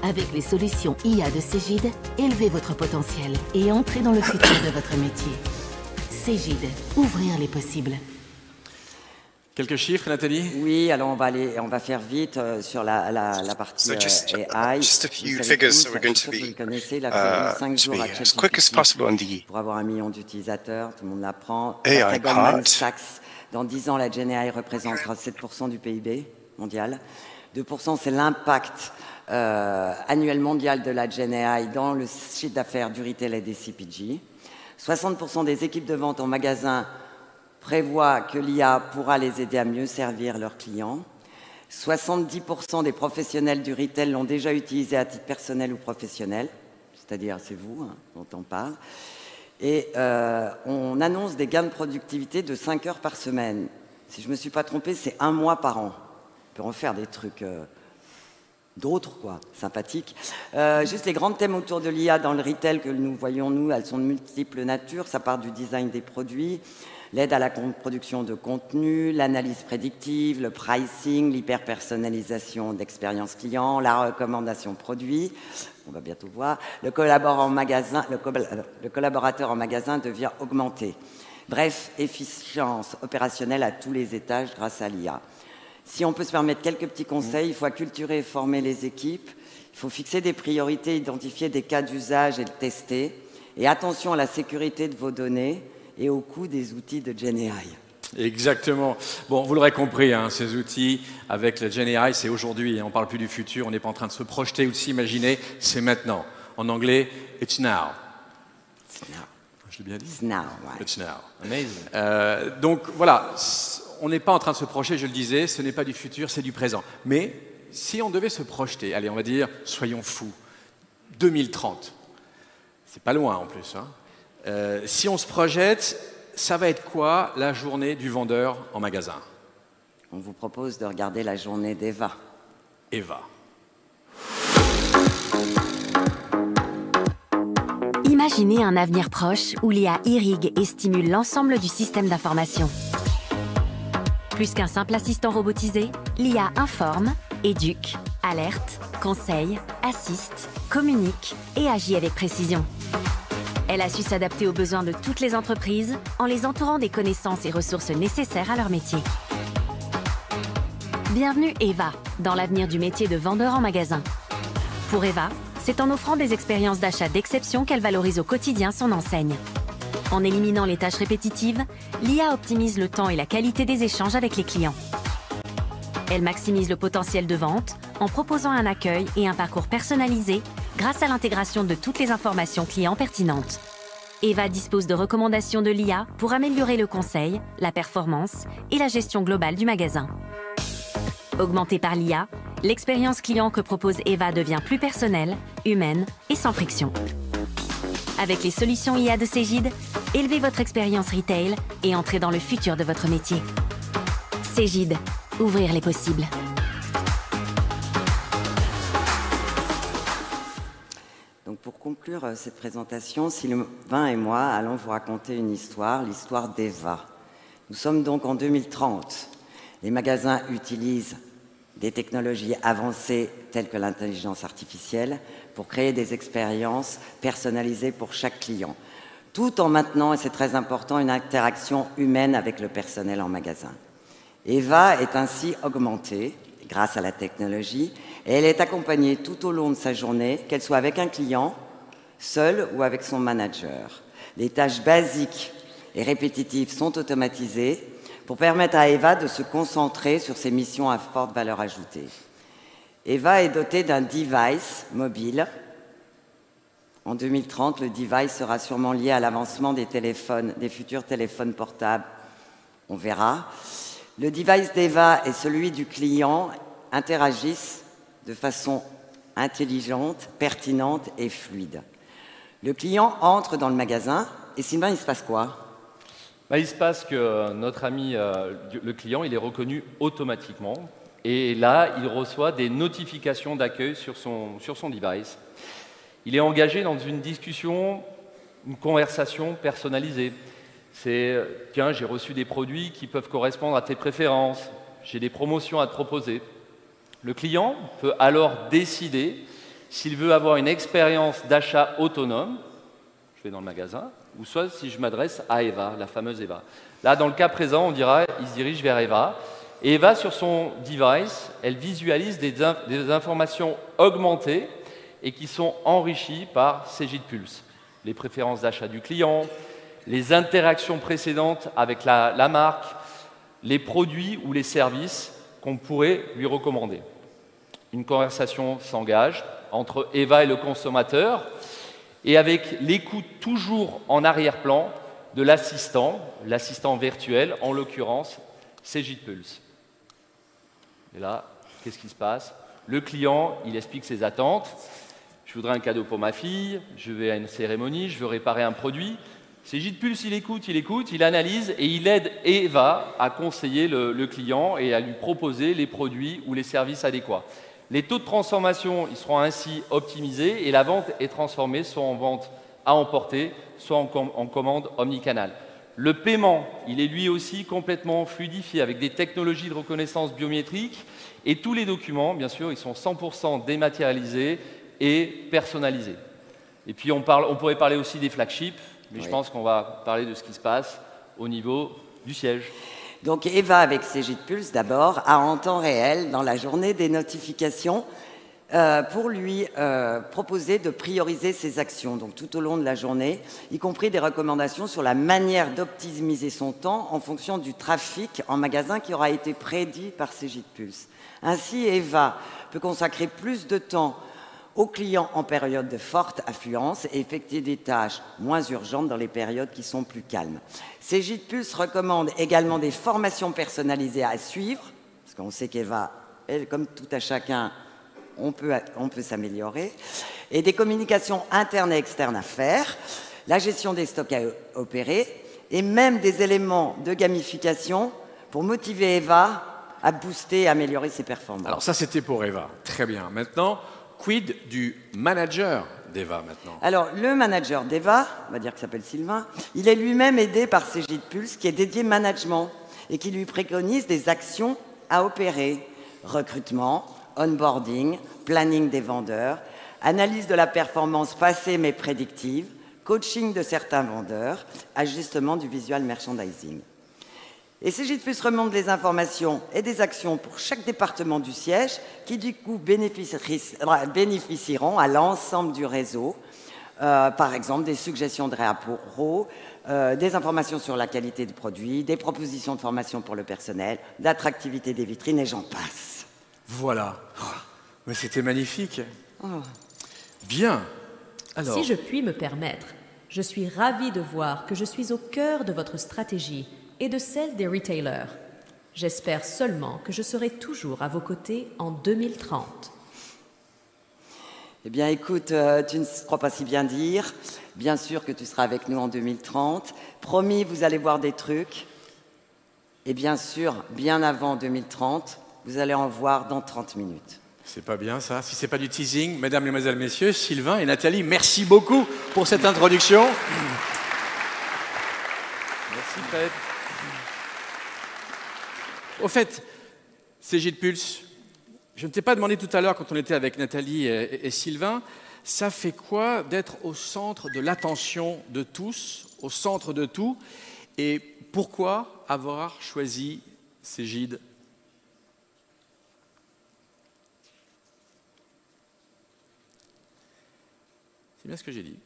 Avec les solutions IA de Cegid, élevez votre potentiel et entrez dans le futur de votre métier. Cegid, ouvrir les possibles. Quelques chiffres, Nathalie? Oui, alors on va faire vite sur la partie AI. Just a few figures, so we're going to be as quick as possible on the pour avoir 1 million d'utilisateurs, tout le monde l'apprend. AI part. Dans 10 ans, la GenAI représentera 7% du PIB mondial. 2%, c'est l'impact annuel mondial de la GenAI dans le chiffre d'affaires du retail et des CPG. 60% des équipes de vente en magasin prévoient que l'IA pourra les aider à mieux servir leurs clients. 70% des professionnels du retail l'ont déjà utilisé à titre personnel ou professionnel, c'est-à-dire c'est vous dont on parle. Et on annonce des gains de productivité de 5 heures par semaine. Si je ne me suis pas trompée, c'est 1 mois par an. On peut en faire des trucs d'autres, quoi, sympathiques. Juste les grands thèmes autour de l'IA dans le retail que nous voyons, nous, elles sont de multiples natures. Ça part du design des produits, l'aide à la production de contenu, l'analyse prédictive, le pricing, l'hyper-personnalisation d'expérience client, la recommandation produit. On va bientôt voir. Le collaborateur en magasin devient augmenté. Bref, efficience opérationnelle à tous les étages grâce à l'IA. Si on peut se permettre quelques petits conseils, il faut acculturer et former les équipes. Il faut fixer des priorités, identifier des cas d'usage et le tester. Et attention à la sécurité de vos données et au coût des outils de GenAI. Exactement. Bon, vous l'aurez compris, ces outils avec la GenAI, c'est aujourd'hui. On ne parle plus du futur, on n'est pas en train de se projeter ou de s'imaginer, c'est maintenant. En anglais, it's now. It's now. Je l'ai bien dit? It's now, ouais. It's now. Amazing. Donc voilà, on n'est pas en train de se projeter, je le disais, ce n'est pas du futur, c'est du présent. Mais si on devait se projeter, allez, on va dire, soyons fous, 2030, c'est pas loin en plus, si on se projette, ça va être quoi la journée du vendeur en magasin? On vous propose de regarder la journée d'Eva. Eva. Imaginez un avenir proche où l'IA irrigue et stimule l'ensemble du système d'information. Plus qu'un simple assistant robotisé, l'IA informe, éduque, alerte, conseille, assiste, communique et agit avec précision. Elle a su s'adapter aux besoins de toutes les entreprises en les entourant des connaissances et ressources nécessaires à leur métier. Bienvenue Eva, dans l'avenir du métier de vendeur en magasin. Pour Eva, c'est en offrant des expériences d'achat d'exception qu'elle valorise au quotidien son enseigne. En éliminant les tâches répétitives, l'IA optimise le temps et la qualité des échanges avec les clients. Elle maximise le potentiel de vente en proposant un accueil et un parcours personnalisé grâce à l'intégration de toutes les informations clients pertinentes. Eva dispose de recommandations de l'IA pour améliorer le conseil, la performance et la gestion globale du magasin. Augmentée par l'IA, l'expérience client que propose Eva devient plus personnelle, humaine et sans friction. Avec les solutions IA de Cegid, élevez votre expérience retail et entrez dans le futur de votre métier. Cegid, ouvrir les possibles. Donc pour conclure cette présentation, Sylvain et moi allons vous raconter une histoire, l'histoire d'Eva. Nous sommes donc en 2030. Les magasins utilisent des technologies avancées telles que l'intelligence artificielle pour créer des expériences personnalisées pour chaque client, tout en maintenant, et c'est très important, une interaction humaine avec le personnel en magasin. Eva est ainsi augmentée grâce à la technologie et elle est accompagnée tout au long de sa journée, qu'elle soit avec un client, seul ou avec son manager. Les tâches basiques et répétitives sont automatisées pour permettre à Eva de se concentrer sur ses missions à forte valeur ajoutée. Eva est dotée d'un device mobile. En 2030, le device sera sûrement lié à l'avancement des téléphones, des futurs téléphones portables. On verra. Le device d'Eva et celui du client interagissent de façon intelligente, pertinente et fluide. Le client entre dans le magasin et Sylvain, il se passe quoi ? Il se passe que notre ami, le client, il est reconnu automatiquement. Et là, il reçoit des notifications d'accueil sur son device. Il est engagé dans une discussion, une conversation personnalisée. C'est « Tiens, j'ai reçu des produits qui peuvent correspondre à tes préférences. J'ai des promotions à te proposer. » Le client peut alors décider s'il veut avoir une expérience d'achat autonome, je vais dans le magasin, ou soit si je m'adresse à Eva, la fameuse Eva. Là, dans le cas présent, on dira il se dirige vers Eva. Et Eva, sur son device, elle visualise des informations augmentées et qui sont enrichies par Cegid Pulse. Les préférences d'achat du client, les interactions précédentes avec la marque, les produits ou les services qu'on pourrait lui recommander. Une conversation s'engage entre Eva et le consommateur et avec l'écoute toujours en arrière-plan de l'assistant virtuel, en l'occurrence Cegid Pulse. Et là, qu'est-ce qui se passe? Le client, il explique ses attentes. Je voudrais un cadeau pour ma fille, je vais à une cérémonie, je veux réparer un produit. Cegid Pulse, il écoute, il analyse et il aide Eva à conseiller le client et à lui proposer les produits ou les services adéquats. Les taux de transformation ils seront ainsi optimisés et la vente est transformée soit en vente à emporter, soit en commande omnicanal. Le paiement, il est lui aussi complètement fluidifié avec des technologies de reconnaissance biométrique et tous les documents, bien sûr, ils sont 100% dématérialisés et personnalisés. Et puis on pourrait parler aussi des flagships, mais je pense qu'on va parler de ce qui se passe au niveau du siège. Donc Eva, avec Cegid Pulse d'abord, a en temps réel, dans la journée, des notifications pour lui proposer de prioriser ses actions, donc tout au long de la journée, y compris des recommandations sur la manière d'optimiser son temps en fonction du trafic en magasin qui aura été prédit par Cegid Pulse. Ainsi, Eva peut consacrer plus de temps aux clients en période de forte affluence et effectuer des tâches moins urgentes dans les périodes qui sont plus calmes. Cegid Pulse recommande également des formations personnalisées à suivre, parce qu'on sait qu'Eva, elle, comme tout à chacun, on peut s'améliorer, et des communications internes et externes à faire, la gestion des stocks à opérer, et même des éléments de gamification pour motiver Eva à booster et améliorer ses performances. Alors ça, c'était pour Eva. Très bien. Maintenant, quid du manager d'Eva maintenant? Alors, le manager d'Eva, on va dire qu'il s'appelle Sylvain, il est lui-même aidé par Cegid Pulse, qui est dédié management et qui lui préconise des actions à opérer. Recrutement, onboarding, planning des vendeurs, analyse de la performance passée mais prédictive, coaching de certains vendeurs, ajustement du visual merchandising. Et Cegid Pulse remonte des informations et des actions pour chaque département du siège qui, du coup, bénéficieront à l'ensemble du réseau. Par exemple, des suggestions de réappro, des informations sur la qualité du produit, des propositions de formation pour le personnel, d'attractivité des vitrines et j'en passe. Voilà. Mais c'était magnifique. Bien. Alors... Si je puis me permettre, je suis ravie de voir que je suis au cœur de votre stratégie et de celle des retailers. J'espère seulement que je serai toujours à vos côtés en 2030. Eh bien, écoute, tu ne crois pas si bien dire. Bien sûr que tu seras avec nous en 2030. Promis, vous allez voir des trucs. Et bien sûr, bien avant 2030, vous allez en voir dans 30 minutes. C'est pas bien ça. Si c'est pas du teasing, mesdames, mesdemoiselles, messieurs, Sylvain et Nathalie, merci beaucoup pour cette introduction. Merci Fred. Au fait, Cegid Pulse, je ne t'ai pas demandé tout à l'heure quand on était avec Nathalie et Sylvain, ça fait quoi d'être au centre de l'attention de tous, au centre de tout, et pourquoi avoir choisi Cegid? C'est bien ce que j'ai dit.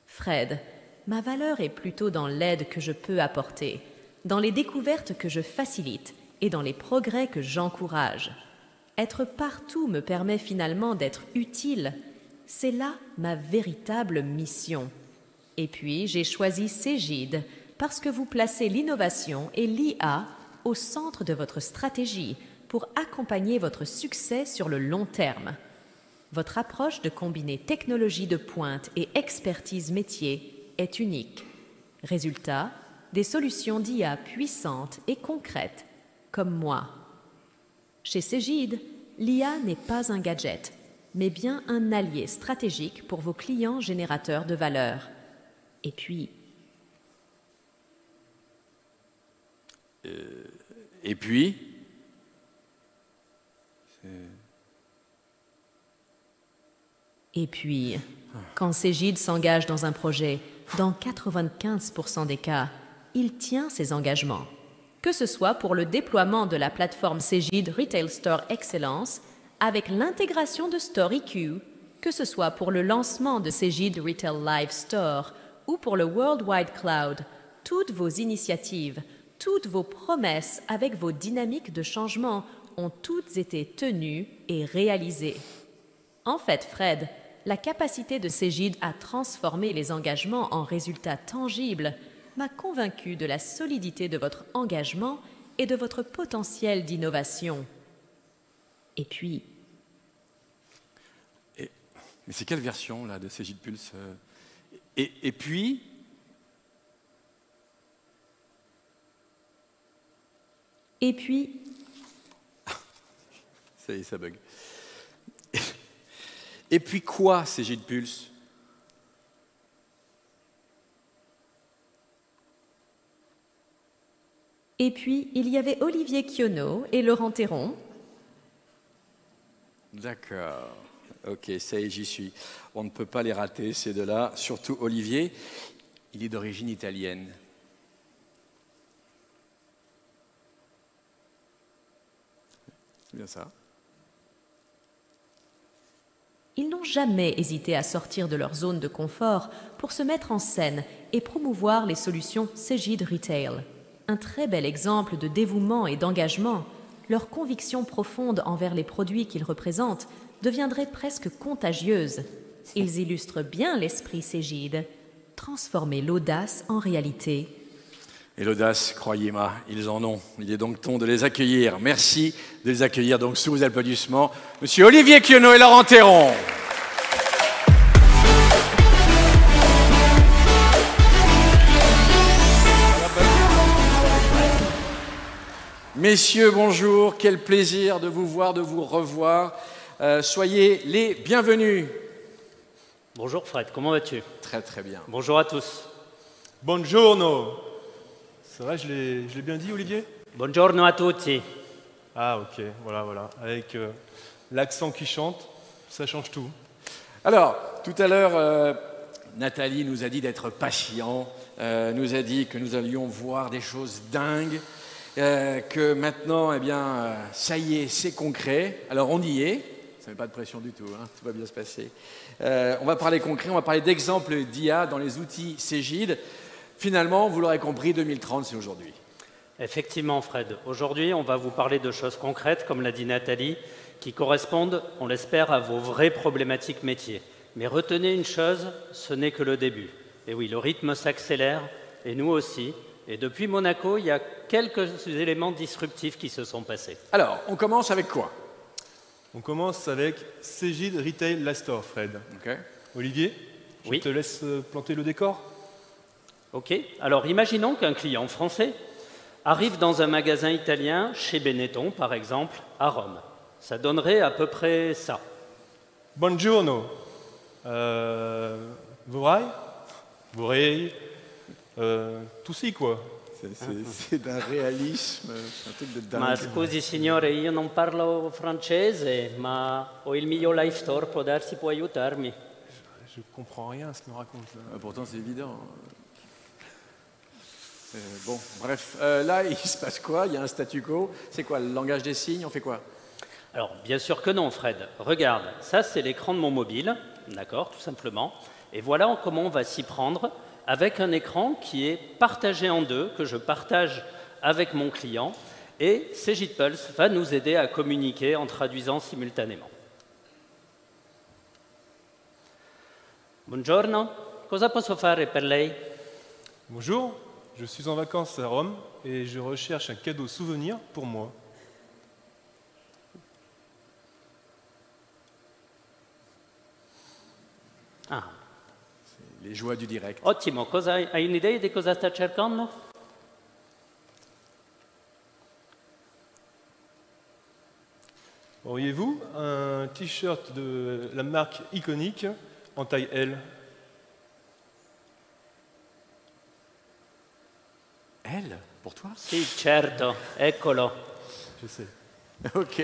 Fred, ma valeur est plutôt dans l'aide que je peux apporter, dans les découvertes que je facilite et dans les progrès que j'encourage. Être partout me permet finalement d'être utile. C'est là ma véritable mission. Et puis, j'ai choisi Cegid parce que vous placez l'innovation et l'IA au centre de votre stratégie pour accompagner votre succès sur le long terme. Votre approche de combiner technologie de pointe et expertise métier est unique. Résultat, des solutions d'IA puissantes et concrètes, comme moi. Chez Cegid, l'IA n'est pas un gadget, mais bien un allié stratégique pour vos clients générateurs de valeur. Et puis... Et puis... Et puis... Quand Cegid s'engage dans un projet, dans 95% des cas, il tient ses engagements. Que ce soit pour le déploiement de la plateforme Cegid Retail Store Excellence avec l'intégration de Store EQ, que ce soit pour le lancement de Cegid Retail Live Store ou pour le Worldwide Cloud, toutes vos initiatives, toutes vos promesses avec vos dynamiques de changement ont toutes été tenues et réalisées. En fait, Fred, la capacité de Cegid à transformer les engagements en résultats tangibles m'a convaincu de la solidité de votre engagement et de votre potentiel d'innovation. Et puis... Mais c'est quelle version là, de Cegid Pulse et puis... Et puis... Ça y est, ça bug. Et puis quoi, Cegid Pulse? Et puis, il y avait Olivier Quionneau et Laurent Théron. D'accord. Ok, ça y est, j'y suis. On ne peut pas les rater, ces deux-là. Surtout Olivier, il est d'origine italienne. C'est bien ça. Ils n'ont jamais hésité à sortir de leur zone de confort pour se mettre en scène et promouvoir les solutions Cegid Retail. Un très bel exemple de dévouement et d'engagement, leur conviction profonde envers les produits qu'ils représentent deviendrait presque contagieuse. Ils illustrent bien l'esprit Cegid, transformer l'audace en réalité. Et l'audace, croyez-moi, ils en ont. Il est donc temps de les accueillir. Merci de les accueillir donc sous vos applaudissements. Monsieur Olivier Quionneau et Laurent Théron. Messieurs, bonjour. Quel plaisir de vous voir, de vous revoir. Soyez les bienvenus. Bonjour Fred, comment vas-tu? Très très bien. Bonjour à tous. Buongiorno. Ça va, je l'ai bien dit, Olivier? Buongiorno a tutti. Ah, ok, voilà. Avec l'accent qui chante, ça change tout. Alors, tout à l'heure, Nathalie nous a dit d'être patient, nous a dit que nous allions voir des choses dingues, que maintenant, eh bien, ça y est, c'est concret. Alors, on y est. Ça ne met pas de pression du tout, hein, tout va bien se passer. On va parler concret, on va parler d'exemples d'IA dans les outils Cegid. Finalement, vous l'aurez compris, 2030, c'est aujourd'hui. Effectivement, Fred. Aujourd'hui, on va vous parler de choses concrètes, comme l'a dit Nathalie, qui correspondent, on l'espère, à vos vraies problématiques métiers. Mais retenez une chose, ce n'est que le début. Et oui, le rythme s'accélère, et nous aussi. Et depuis Monaco, il y a quelques éléments disruptifs qui se sont passés. Alors, on commence avec quoi? On commence avec Cegid Retail Live Store, Fred. Okay. Olivier, je te laisse planter le décor. Ok, alors imaginons qu'un client français arrive dans un magasin italien, chez Benetton par exemple, à Rome. Ça donnerait à peu près ça. Buongiorno. Vorrei, tout ça quoi. C'est d'un réalisme, un truc de dingue. Ma scusi signore, io non parlo francese, ma ho il mio live store, può darsi, può aiutarmi. Je comprends rien à ce qu'il me raconte là. Pourtant c'est évident. Bon, bref, là il se passe quoi? Il y a un statu quo. C'est quoi, le langage des signes? On fait quoi? Alors, bien sûr que non, Fred. Regarde, ça c'est l'écran de mon mobile, d'accord, tout simplement. Et voilà comment on va s'y prendre avec un écran qui est partagé en deux, que je partage avec mon client. Et Cegid Pulse va nous aider à communiquer en traduisant simultanément. Buongiorno, cosa posso fare per lei? Bonjour, je suis en vacances à Rome et je recherche un cadeau souvenir pour moi. Ah. Les joies du direct. Ottimo, hai un'idea di cosa sta cercando? Auriez-vous un t-shirt de la marque iconique en taille L? L? Pour toi? Sì, certo, eccolo. Je sais. Ok,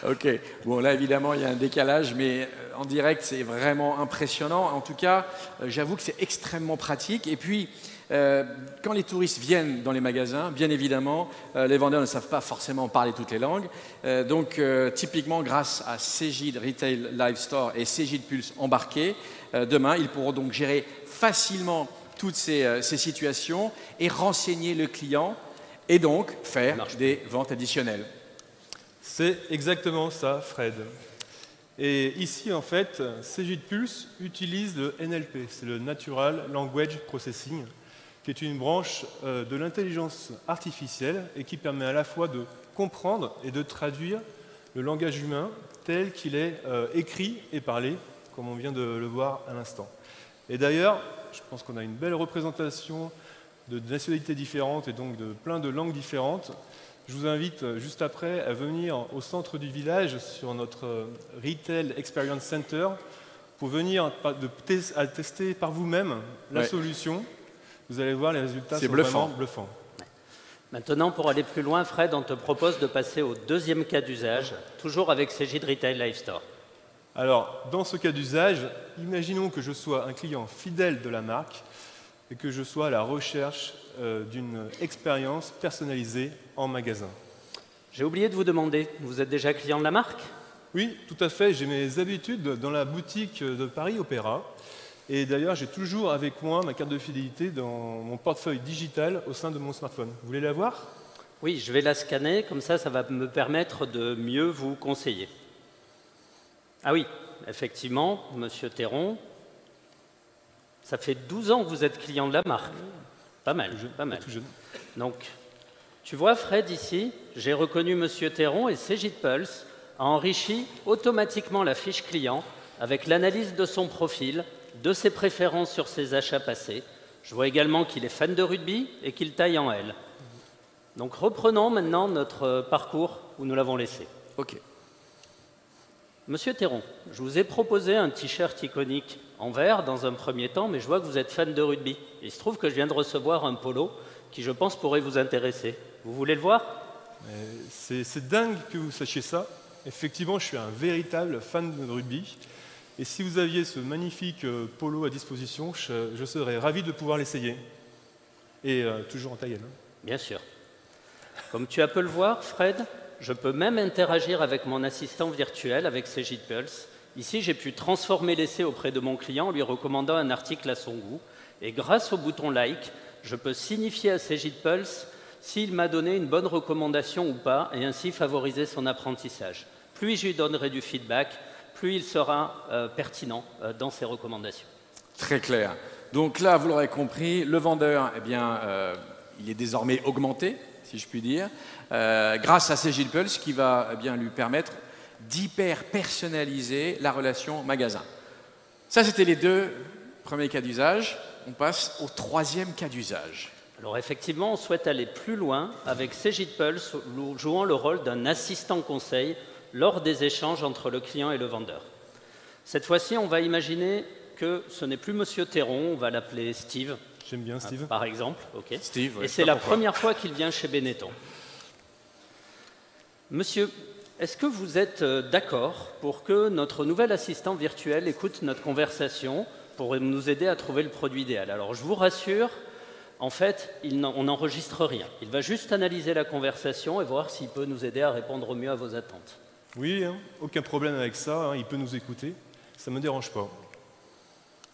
ok. Bon, là, évidemment, il y a un décalage, mais en direct, c'est vraiment impressionnant. En tout cas, j'avoue que c'est extrêmement pratique. Et puis, quand les touristes viennent dans les magasins, bien évidemment, les vendeurs ne savent pas forcément parler toutes les langues. Donc, typiquement, grâce à Cegid Retail Live Store et Cegid Pulse embarqués, demain, ils pourront donc gérer facilement toutes ces situations et renseigner le client et donc faire des ventes additionnelles. C'est exactement ça, Fred. Et ici, en fait, Cegid Pulse utilise le NLP, c'est le Natural Language Processing, qui est une branche de l'intelligence artificielle et qui permet à la fois de comprendre et de traduire le langage humain tel qu'il est écrit et parlé, comme on vient de le voir à l'instant. Et d'ailleurs, je pense qu'on a une belle représentation de nationalités différentes et donc de plein de langues différentes. Je vous invite juste après à venir au centre du village sur notre Retail Experience Center pour venir tester par vous-même la solution. Vous allez voir, les résultats sont vraiment bluffants. Maintenant, pour aller plus loin, Fred, on te propose de passer au deuxième cas d'usage, toujours avec Cegid Retail Live Store. Alors, dans ce cas d'usage, imaginons que je sois un client fidèle de la marque et que je sois à la recherche d'une expérience personnalisée en magasin. J'ai oublié de vous demander, vous êtes déjà client de la marque? Oui, tout à fait. J'ai mes habitudes dans la boutique de Paris Opéra. Et d'ailleurs, j'ai toujours avec moi ma carte de fidélité dans mon portefeuille digital au sein de mon smartphone. Vous voulez la voir? Oui, je vais la scanner, comme ça va me permettre de mieux vous conseiller. Ah oui, effectivement, Monsieur Théron, ça fait 12 ans que vous êtes client de la marque. Pas mal, pas mal. Tout jeune. Donc, tu vois, Fred, ici, j'ai reconnu Monsieur Théron et Cegid Pulse a enrichi automatiquement la fiche client avec l'analyse de son profil, de ses préférences sur ses achats passés. Je vois également qu'il est fan de rugby et qu'il taille en L. Donc, reprenons maintenant notre parcours où nous l'avons laissé. Ok. Monsieur Théron, je vous ai proposé un t-shirt iconique en vert dans un premier temps, mais je vois que vous êtes fan de rugby. Il se trouve que je viens de recevoir un polo qui, je pense, pourrait vous intéresser. Vous voulez le voir? C'est dingue que vous sachiez ça. Effectivement, je suis un véritable fan de rugby. Et si vous aviez ce magnifique polo à disposition, je serais ravi de pouvoir l'essayer. Et toujours en taille L. Bien sûr. Comme tu peux le voir, Fred, je peux même interagir avec mon assistant virtuel, avec Cegid Pulse. Ici, j'ai pu transformer l'essai auprès de mon client en lui recommandant un article à son goût. Et grâce au bouton Like, je peux signifier à Cegid Pulse s'il m'a donné une bonne recommandation ou pas, et ainsi favoriser son apprentissage. Plus je lui donnerai du feedback, plus il sera pertinent dans ses recommandations. Très clair. Donc là, vous l'aurez compris, le vendeur, eh bien, il est désormais augmenté, si je puis dire, grâce à Cegid Pulse qui va bien lui permettre d'hyper-personnaliser la relation magasin. Ça, c'était les deux premiers cas d'usage. On passe au troisième cas d'usage. Alors effectivement, on souhaite aller plus loin avec Cegid Pulse, jouant le rôle d'un assistant conseil lors des échanges entre le client et le vendeur. Cette fois-ci, on va imaginer que ce n'est plus Monsieur Théron, on va l'appeler Steve. J'aime bien Steve. Par exemple, ok. Steve, et c'est la première fois qu'il vient chez Benetton. Monsieur, est-ce que vous êtes d'accord pour que notre nouvel assistant virtuel écoute notre conversation pour nous aider à trouver le produit idéal? Alors, je vous rassure, en fait, on n'enregistre rien. Il va juste analyser la conversation et voir s'il peut nous aider à répondre au mieux à vos attentes. Oui, hein, aucun problème avec ça, hein, il peut nous écouter. Ça ne me dérange pas.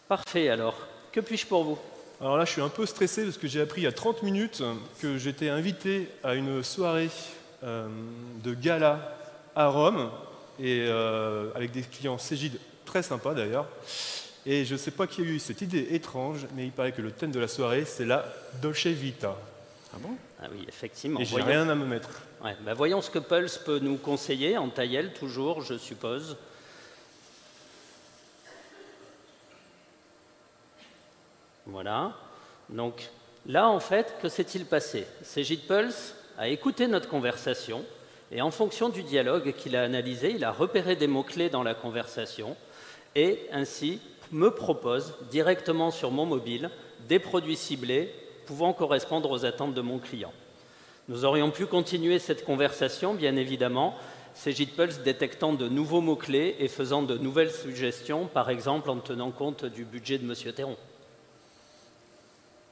Parfait, alors. Que puis-je pour vous? Alors là, je suis un peu stressé parce que j'ai appris il y a 30 minutes que j'étais invité à une soirée de gala à Rome, et avec des clients Cegid très sympas d'ailleurs. Et je ne sais pas qui a eu cette idée étrange, mais il paraît que le thème de la soirée, c'est la Dolce Vita. Ah bon? Ah oui, effectivement. Et j'ai rien à me mettre. Ouais, bah voyons ce que Pulse peut nous conseiller, en taille L toujours, je suppose. Voilà. Donc là, en fait, que s'est-il passé? Cegid Pulse a écouté notre conversation et en fonction du dialogue qu'il a analysé, il a repéré des mots-clés dans la conversation et ainsi me propose directement sur mon mobile des produits ciblés pouvant correspondre aux attentes de mon client. Nous aurions pu continuer cette conversation, bien évidemment, Cegid Pulse détectant de nouveaux mots-clés et faisant de nouvelles suggestions, par exemple en tenant compte du budget de M. Théron.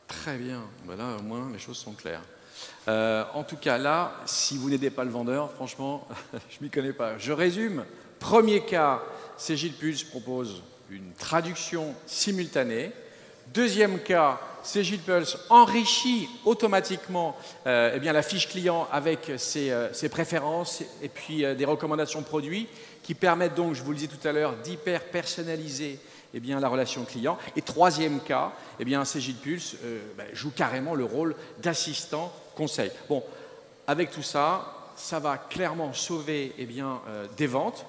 Très bien, ben là au moins les choses sont claires. En tout cas là, si vous n'aidez pas le vendeur, franchement, je ne m'y connais pas. Je résume, premier cas, Cegid Pulse propose une traduction simultanée. Deuxième cas, Cegid Pulse enrichit automatiquement eh bien, la fiche client avec ses préférences et puis des recommandations produits qui permettent donc, je vous le disais tout à l'heure, d'hyper personnaliser eh bien, la relation client. Et troisième cas, eh bien, Cegid Pulse joue carrément le rôle d'assistant conseil. Bon, avec tout ça, ça va clairement sauver eh bien, des ventes,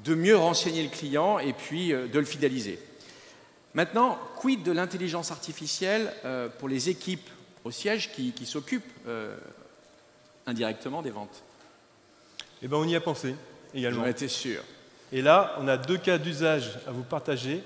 de mieux renseigner le client et puis de le fidéliser. Maintenant, quid de l'intelligence artificielle pour les équipes au siège qui s'occupent indirectement des ventes? Eh bien, on y a pensé également. J'en étais sûr. Et là, on a 2 cas d'usage à vous partager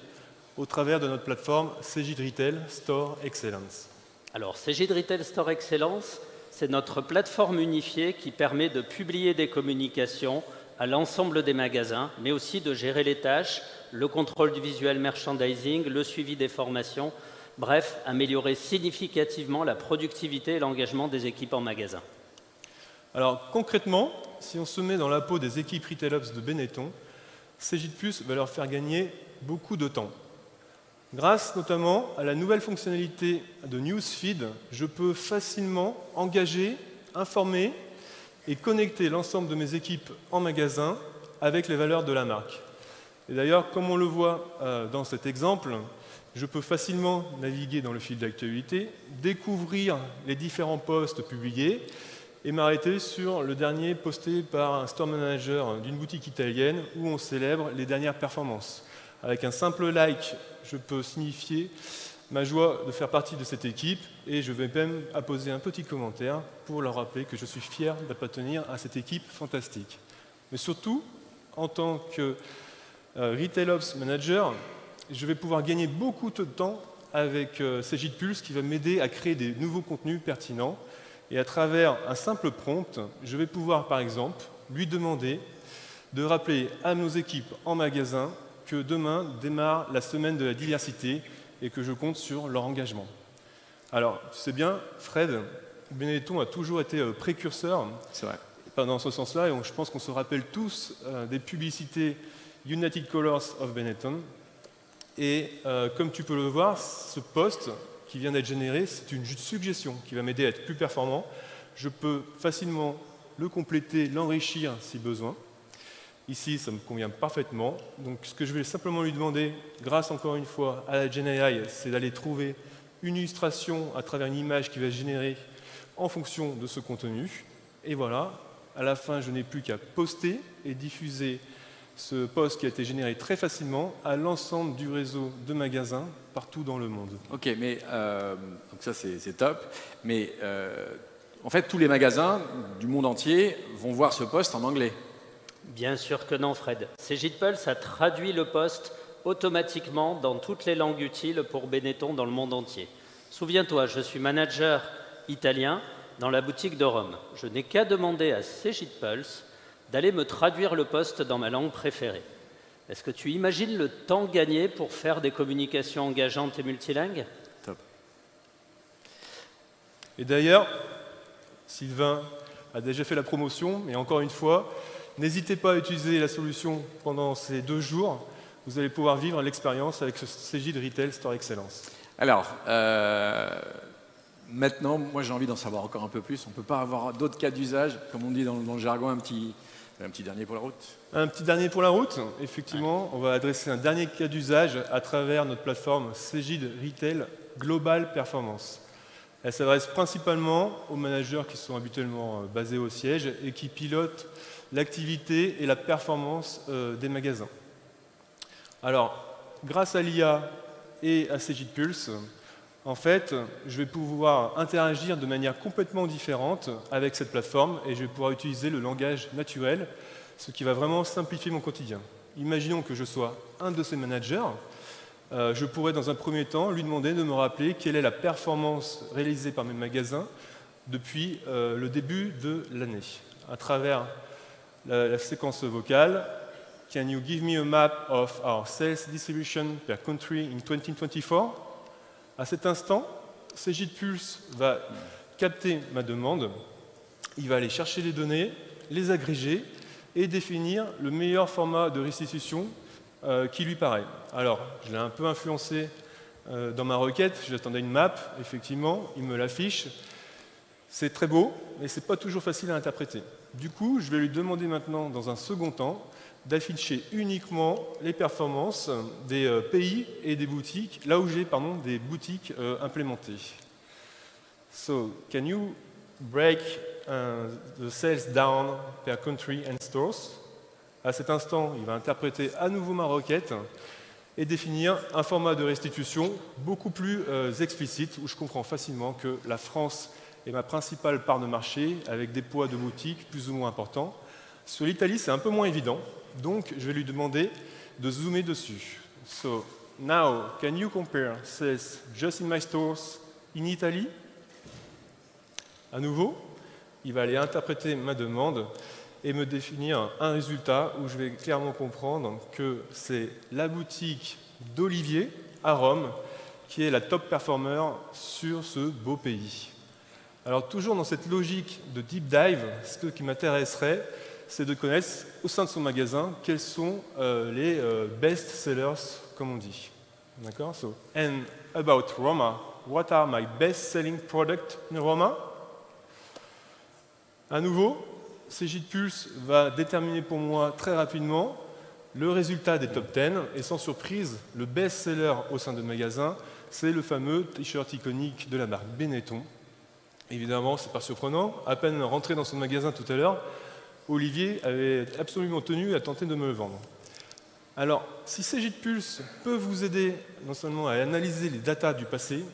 au travers de notre plateforme Cegid Retail Store Excellence. Alors, Cegid Retail Store Excellence, c'est notre plateforme unifiée qui permet de publier des communications à l'ensemble des magasins, mais aussi de gérer les tâches, le contrôle du visuel merchandising, le suivi des formations, bref, améliorer significativement la productivité et l'engagement des équipes en magasin. Alors concrètement, si on se met dans la peau des équipes Retail Ops de Benetton, Cegid Pulse va leur faire gagner beaucoup de temps. Grâce notamment à la nouvelle fonctionnalité de Newsfeed, je peux facilement engager, informer et connecter l'ensemble de mes équipes en magasin avec les valeurs de la marque. Et d'ailleurs, comme on le voit dans cet exemple, je peux facilement naviguer dans le fil d'actualité, découvrir les différents posts publiés et m'arrêter sur le dernier posté par un store manager d'une boutique italienne où on célèbre les dernières performances. Avec un simple like, je peux signifier ma joie de faire partie de cette équipe et je vais même apposer un petit commentaire pour leur rappeler que je suis fier d'appartenir à cette équipe fantastique. Mais surtout, en tant que Retail Ops Manager, je vais pouvoir gagner beaucoup de temps avec Cegid Pulse qui va m'aider à créer des nouveaux contenus pertinents. Et à travers un simple prompt, je vais pouvoir par exemple lui demander de rappeler à nos équipes en magasin que demain démarre la semaine de la diversité et que je compte sur leur engagement. Alors, tu sais bien, Fred, Benetton a toujours été précurseur dans ce sens-là, et je pense qu'on se rappelle tous des publicités United Colors of Benetton. Et comme tu peux le voir, ce post qui vient d'être généré, c'est une suggestion qui va m'aider à être plus performant. Je peux facilement le compléter, l'enrichir si besoin. Ici, ça me convient parfaitement. Donc, ce que je vais simplement lui demander, grâce encore une fois à la GenAI, c'est d'aller trouver une illustration à travers une image qui va générer en fonction de ce contenu. Et voilà, à la fin, je n'ai plus qu'à poster et diffuser ce post qui a été généré très facilement à l'ensemble du réseau de magasins partout dans le monde. Ok, mais donc ça c'est top. Mais en fait, tous les magasins du monde entier vont voir ce post en anglais. Bien sûr que non, Fred. Cegid Pulse a traduit le post automatiquement dans toutes les langues utiles pour Benetton dans le monde entier. Souviens-toi, je suis manager italien dans la boutique de Rome. Je n'ai qu'à demander à Cegid Pulse d'aller me traduire le post dans ma langue préférée. Est-ce que tu imagines le temps gagné pour faire des communications engageantes et multilingues? Top. Et d'ailleurs, Sylvain a déjà fait la promotion, mais encore une fois, n'hésitez pas à utiliser la solution pendant ces 2 jours. Vous allez pouvoir vivre l'expérience avec ce Cegid Retail Store Excellence. Alors, maintenant, moi j'ai envie d'en savoir encore un peu plus. On ne peut pas avoir d'autres cas d'usage, comme on dit dans le jargon, un petit dernier pour la route. Un petit dernier pour la route, effectivement. Ouais. On va adresser un dernier cas d'usage à travers notre plateforme Cegid Retail Global Performance. Elle s'adresse principalement aux managers qui sont habituellement basés au siège et qui pilotent l'activité et la performance des magasins. Alors, grâce à l'IA et à Cegid Pulse, en fait, je vais pouvoir interagir de manière complètement différente avec cette plateforme et je vais pouvoir utiliser le langage naturel, ce qui va vraiment simplifier mon quotidien. Imaginons que je sois un de ces managers. Je pourrais dans un premier temps lui demander de me rappeler quelle est la performance réalisée par mes magasins depuis le début de l'année. À travers la séquence vocale. Can you give me a map of our sales distribution per country in 2024? À cet instant, Cegid Pulse va capter ma demande, il va aller chercher les données, les agréger et définir le meilleur format de restitution qui lui paraît. Alors, je l'ai un peu influencé dans ma requête, j'attendais une map, effectivement, il me l'affiche. C'est très beau, mais ce n'est pas toujours facile à interpréter. Du coup, je vais lui demander maintenant, dans un second temps, d'afficher uniquement les performances des pays et des boutiques, là où j'ai des boutiques implémentées. So, can you break the sales down per country and stores? À cet instant, il va interpréter à nouveau ma requête et définir un format de restitution beaucoup plus explicite, où je comprends facilement que la France est ma principale part de marché, avec des poids de boutique plus ou moins importants. Sur l'Italie, c'est un peu moins évident, donc je vais lui demander de zoomer dessus. So, now, can you compare sales just in my stores in Italy? À nouveau, il va aller interpréter ma demande et me définir un résultat où je vais clairement comprendre que c'est la boutique d'Olivier à Rome qui est la top performer sur ce beau pays. Alors toujours dans cette logique de deep dive, ce qui m'intéresserait, c'est de connaître au sein de son magasin quels sont les best sellers, comme on dit. D'accord? So, and about Roma, what are my best selling products in Roma? À nouveau, Cegid Pulse va déterminer pour moi très rapidement le résultat des top 10 et sans surprise, le best-seller au sein de magasin, c'est le fameux t-shirt iconique de la marque Benetton. Évidemment, ce n'est pas surprenant. À peine rentré dans son magasin tout à l'heure, Olivier avait absolument tenu à tenter de me le vendre. Alors, si Cegid Pulse peut vous aider non seulement à analyser les datas du passé,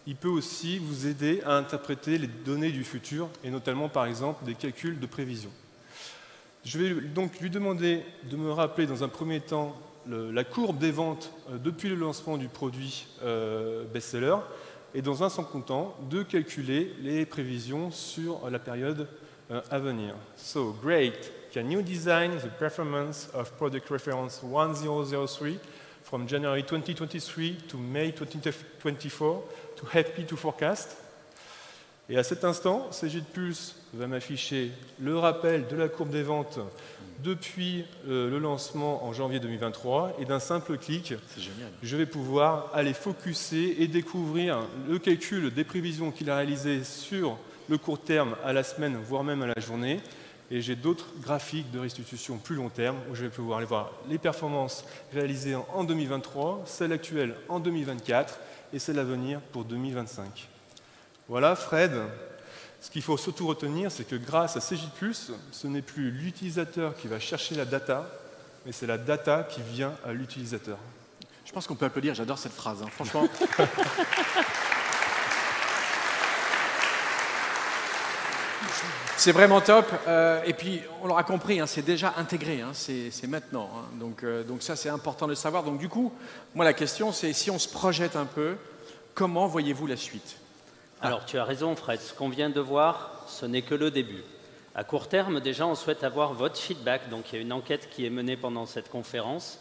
il peut aussi vous aider à interpréter les données du futur, et notamment, par exemple, des calculs de prévision. Je vais donc lui demander de me rappeler dans un premier temps la courbe des ventes depuis le lancement du produit best-seller, et dans un second temps, de calculer les prévisions sur la période à venir. So, great. Can you design the performance of product reference 1003 from January 2023 to May 2024 to help me to forecast? Et à cet instant, Cegid Pulse va m'afficher le rappel de la courbe des ventes depuis le lancement en janvier 2023, et d'un simple clic, je vais pouvoir aller focuser et découvrir le calcul des prévisions qu'il a réalisées sur le court terme à la semaine, voire même à la journée. Et j'ai d'autres graphiques de restitution plus long terme où je vais pouvoir aller voir les performances réalisées en 2023, celles actuelles en 2024 et celles à venir pour 2025. Voilà, Fred. Ce qu'il faut surtout retenir, c'est que grâce à Cegid Pulse, ce n'est plus l'utilisateur qui va chercher la data, mais c'est la data qui vient à l'utilisateur. Je pense qu'on peut applaudir, j'adore cette phrase, hein. Franchement. C'est vraiment top. Et puis, on l'aura compris, hein, c'est déjà intégré, hein, c'est maintenant. Hein. Donc ça, c'est important de le savoir. Donc du coup, moi, la question, c'est si on se projette un peu, comment voyez-vous la suite? Alors, tu as raison, Fred. Ce qu'on vient de voir, ce n'est que le début. À court terme, déjà, on souhaite avoir votre feedback. Donc, il y a une enquête qui est menée pendant cette conférence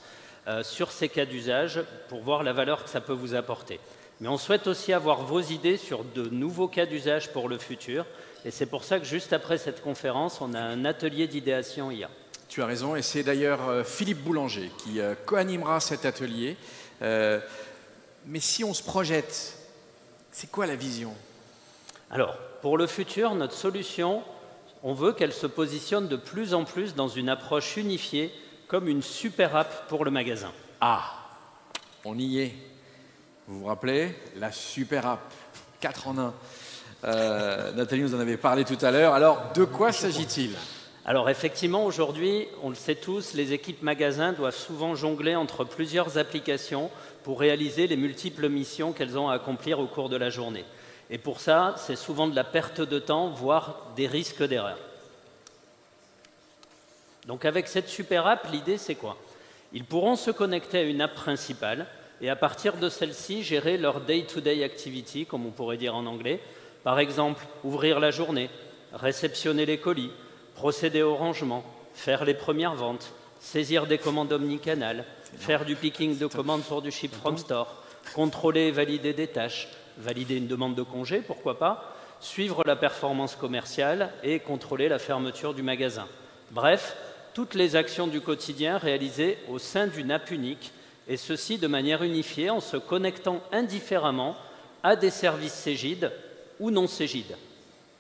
sur ces cas d'usage pour voir la valeur que ça peut vous apporter. Mais on souhaite aussi avoir vos idées sur de nouveaux cas d'usage pour le futur. Et c'est pour ça que juste après cette conférence, on a un atelier d'idéation IA. Tu as raison. Et c'est d'ailleurs Philippe Boulanger qui co-animera cet atelier. Mais si on se projette, c'est quoi la vision? Alors, pour le futur, notre solution, on veut qu'elle se positionne de plus en plus dans une approche unifiée, comme une super app pour le magasin. Ah, on y est. Vous vous rappelez? La super app, 4 en 1. Nathalie nous en avait parlé tout à l'heure. Alors, de quoi s'agit-il? Alors, effectivement, aujourd'hui, on le sait tous, les équipes magasins doivent souvent jongler entre plusieurs applications pour réaliser les multiples missions qu'elles ont à accomplir au cours de la journée. Et pour ça, c'est souvent de la perte de temps, voire des risques d'erreur. Donc avec cette super app, l'idée c'est quoi? Ils pourront se connecter à une app principale et à partir de celle-ci, gérer leur day-to-day activity, comme on pourrait dire en anglais. Par exemple, ouvrir la journée, réceptionner les colis, procéder au rangement, faire les premières ventes, saisir des commandes omnicanales, faire du picking de commandes pour du ship from store, contrôler et valider des tâches, valider une demande de congé, pourquoi pas, suivre la performance commerciale et contrôler la fermeture du magasin. Bref, toutes les actions du quotidien réalisées au sein d'une app unique, et ceci de manière unifiée en se connectant indifféremment à des services Cegid ou non Cegid.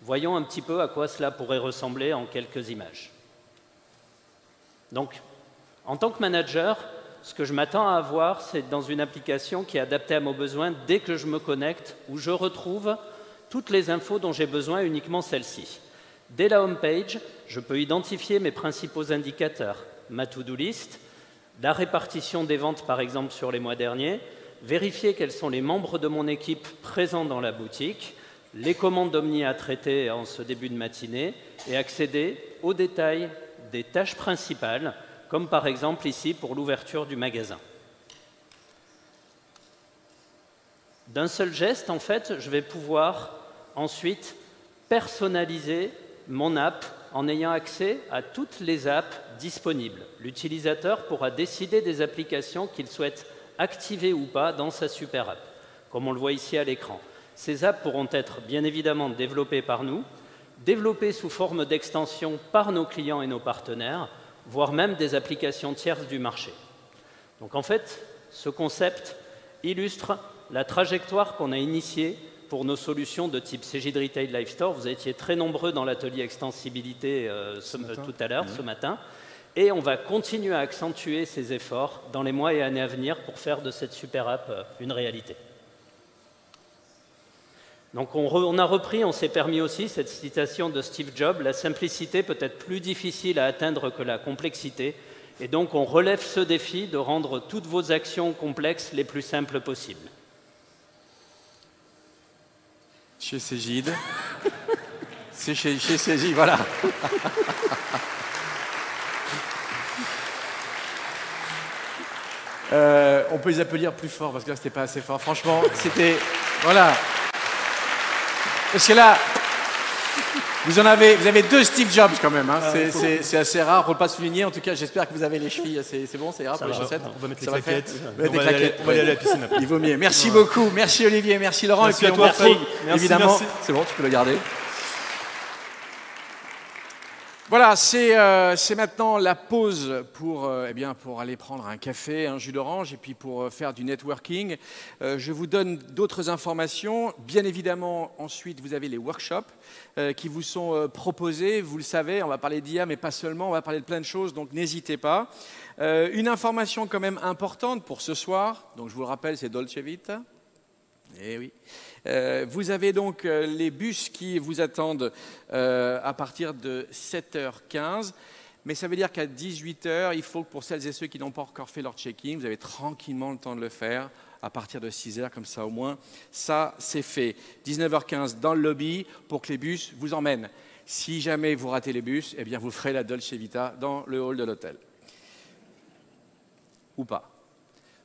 Voyons un petit peu à quoi cela pourrait ressembler en quelques images. Donc, en tant que manager, ce que je m'attends à avoir, c'est dans une application qui est adaptée à mes besoins dès que je me connecte, où je retrouve toutes les infos dont j'ai besoin, uniquement celles-ci. Dès la home page, je peux identifier mes principaux indicateurs, ma to-do list, la répartition des ventes par exemple sur les mois derniers, vérifier quels sont les membres de mon équipe présents dans la boutique, les commandes Omni à traiter en ce début de matinée et accéder aux détails des tâches principales, comme par exemple ici pour l'ouverture du magasin. D'un seul geste, en fait, je vais pouvoir ensuite personnaliser mon app en ayant accès à toutes les apps disponibles. L'utilisateur pourra décider des applications qu'il souhaite activer ou pas dans sa super app, comme on le voit ici à l'écran. Ces apps pourront être bien évidemment développées par nous, développées sous forme d'extension par nos clients et nos partenaires, voire même des applications tierces du marché. Donc en fait, ce concept illustre la trajectoire qu'on a initiée pour nos solutions de type Cegid Retail Live Store. Vous étiez très nombreux dans l'atelier extensibilité tout à l'heure, ce matin. Et on va continuer à accentuer ces efforts dans les mois et années à venir pour faire de cette super app une réalité. Donc on a repris, on s'est permis aussi cette citation de Steve Jobs, la simplicité peut être plus difficile à atteindre que la complexité. Et donc on relève ce défi de rendre toutes vos actions complexes les plus simples possibles. Chez Cegid. C'est chez Cegid, voilà. On peut les applaudir plus fort parce que là, c'était pas assez fort. Franchement, c'était... Voilà. Parce que là, vous avez deux Steve Jobs quand même. Hein. C'est assez rare, pour ne pas souligner. En tout cas, j'espère que vous avez les chevilles. C'est bon, c'est rare pour les chaussettes. On va mettre les claquettes. On va aller à la piscine après. Il vaut mieux. Merci beaucoup. Merci Olivier, merci Laurent. Merci et puis à toi, Fred. Évidemment, c'est bon, tu peux le garder. Voilà, c'est maintenant la pause pour aller prendre un café, un jus d'orange et puis pour faire du networking. Je vous donne d'autres informations. Bien évidemment, ensuite, vous avez les workshops qui vous sont proposés. Vous le savez, on va parler d'IA, mais pas seulement, on va parler de plein de choses, donc n'hésitez pas. Une information quand même importante pour ce soir, donc je vous le rappelle, c'est Dolce Vita. Eh oui. Vous avez donc les bus qui vous attendent à partir de 7h15, mais ça veut dire qu'à 18h, il faut que pour celles et ceux qui n'ont pas encore fait leur check-in, vous avez tranquillement le temps de le faire à partir de 6h, comme ça au moins, ça c'est fait. 19h15 dans le lobby pour que les bus vous emmènent. Si jamais vous ratez les bus, eh bien vous ferez la Dolce Vita dans le hall de l'hôtel. Ou pas.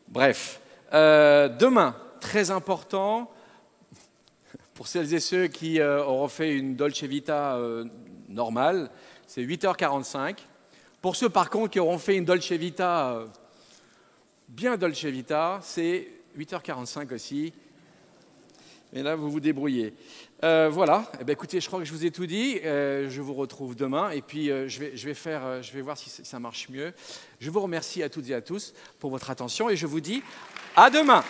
Bref, demain, très important, pour celles et ceux qui auront fait une Dolce Vita normale, c'est 8h45. Pour ceux par contre qui auront fait une Dolce Vita bien Dolce Vita, c'est 8h45 aussi. Et là, vous vous débrouillez. Voilà. Eh bien, écoutez, je crois que je vous ai tout dit. Je vous retrouve demain. Et puis, je vais voir si ça marche mieux. Je vous remercie à toutes et à tous pour votre attention. Et je vous dis à demain.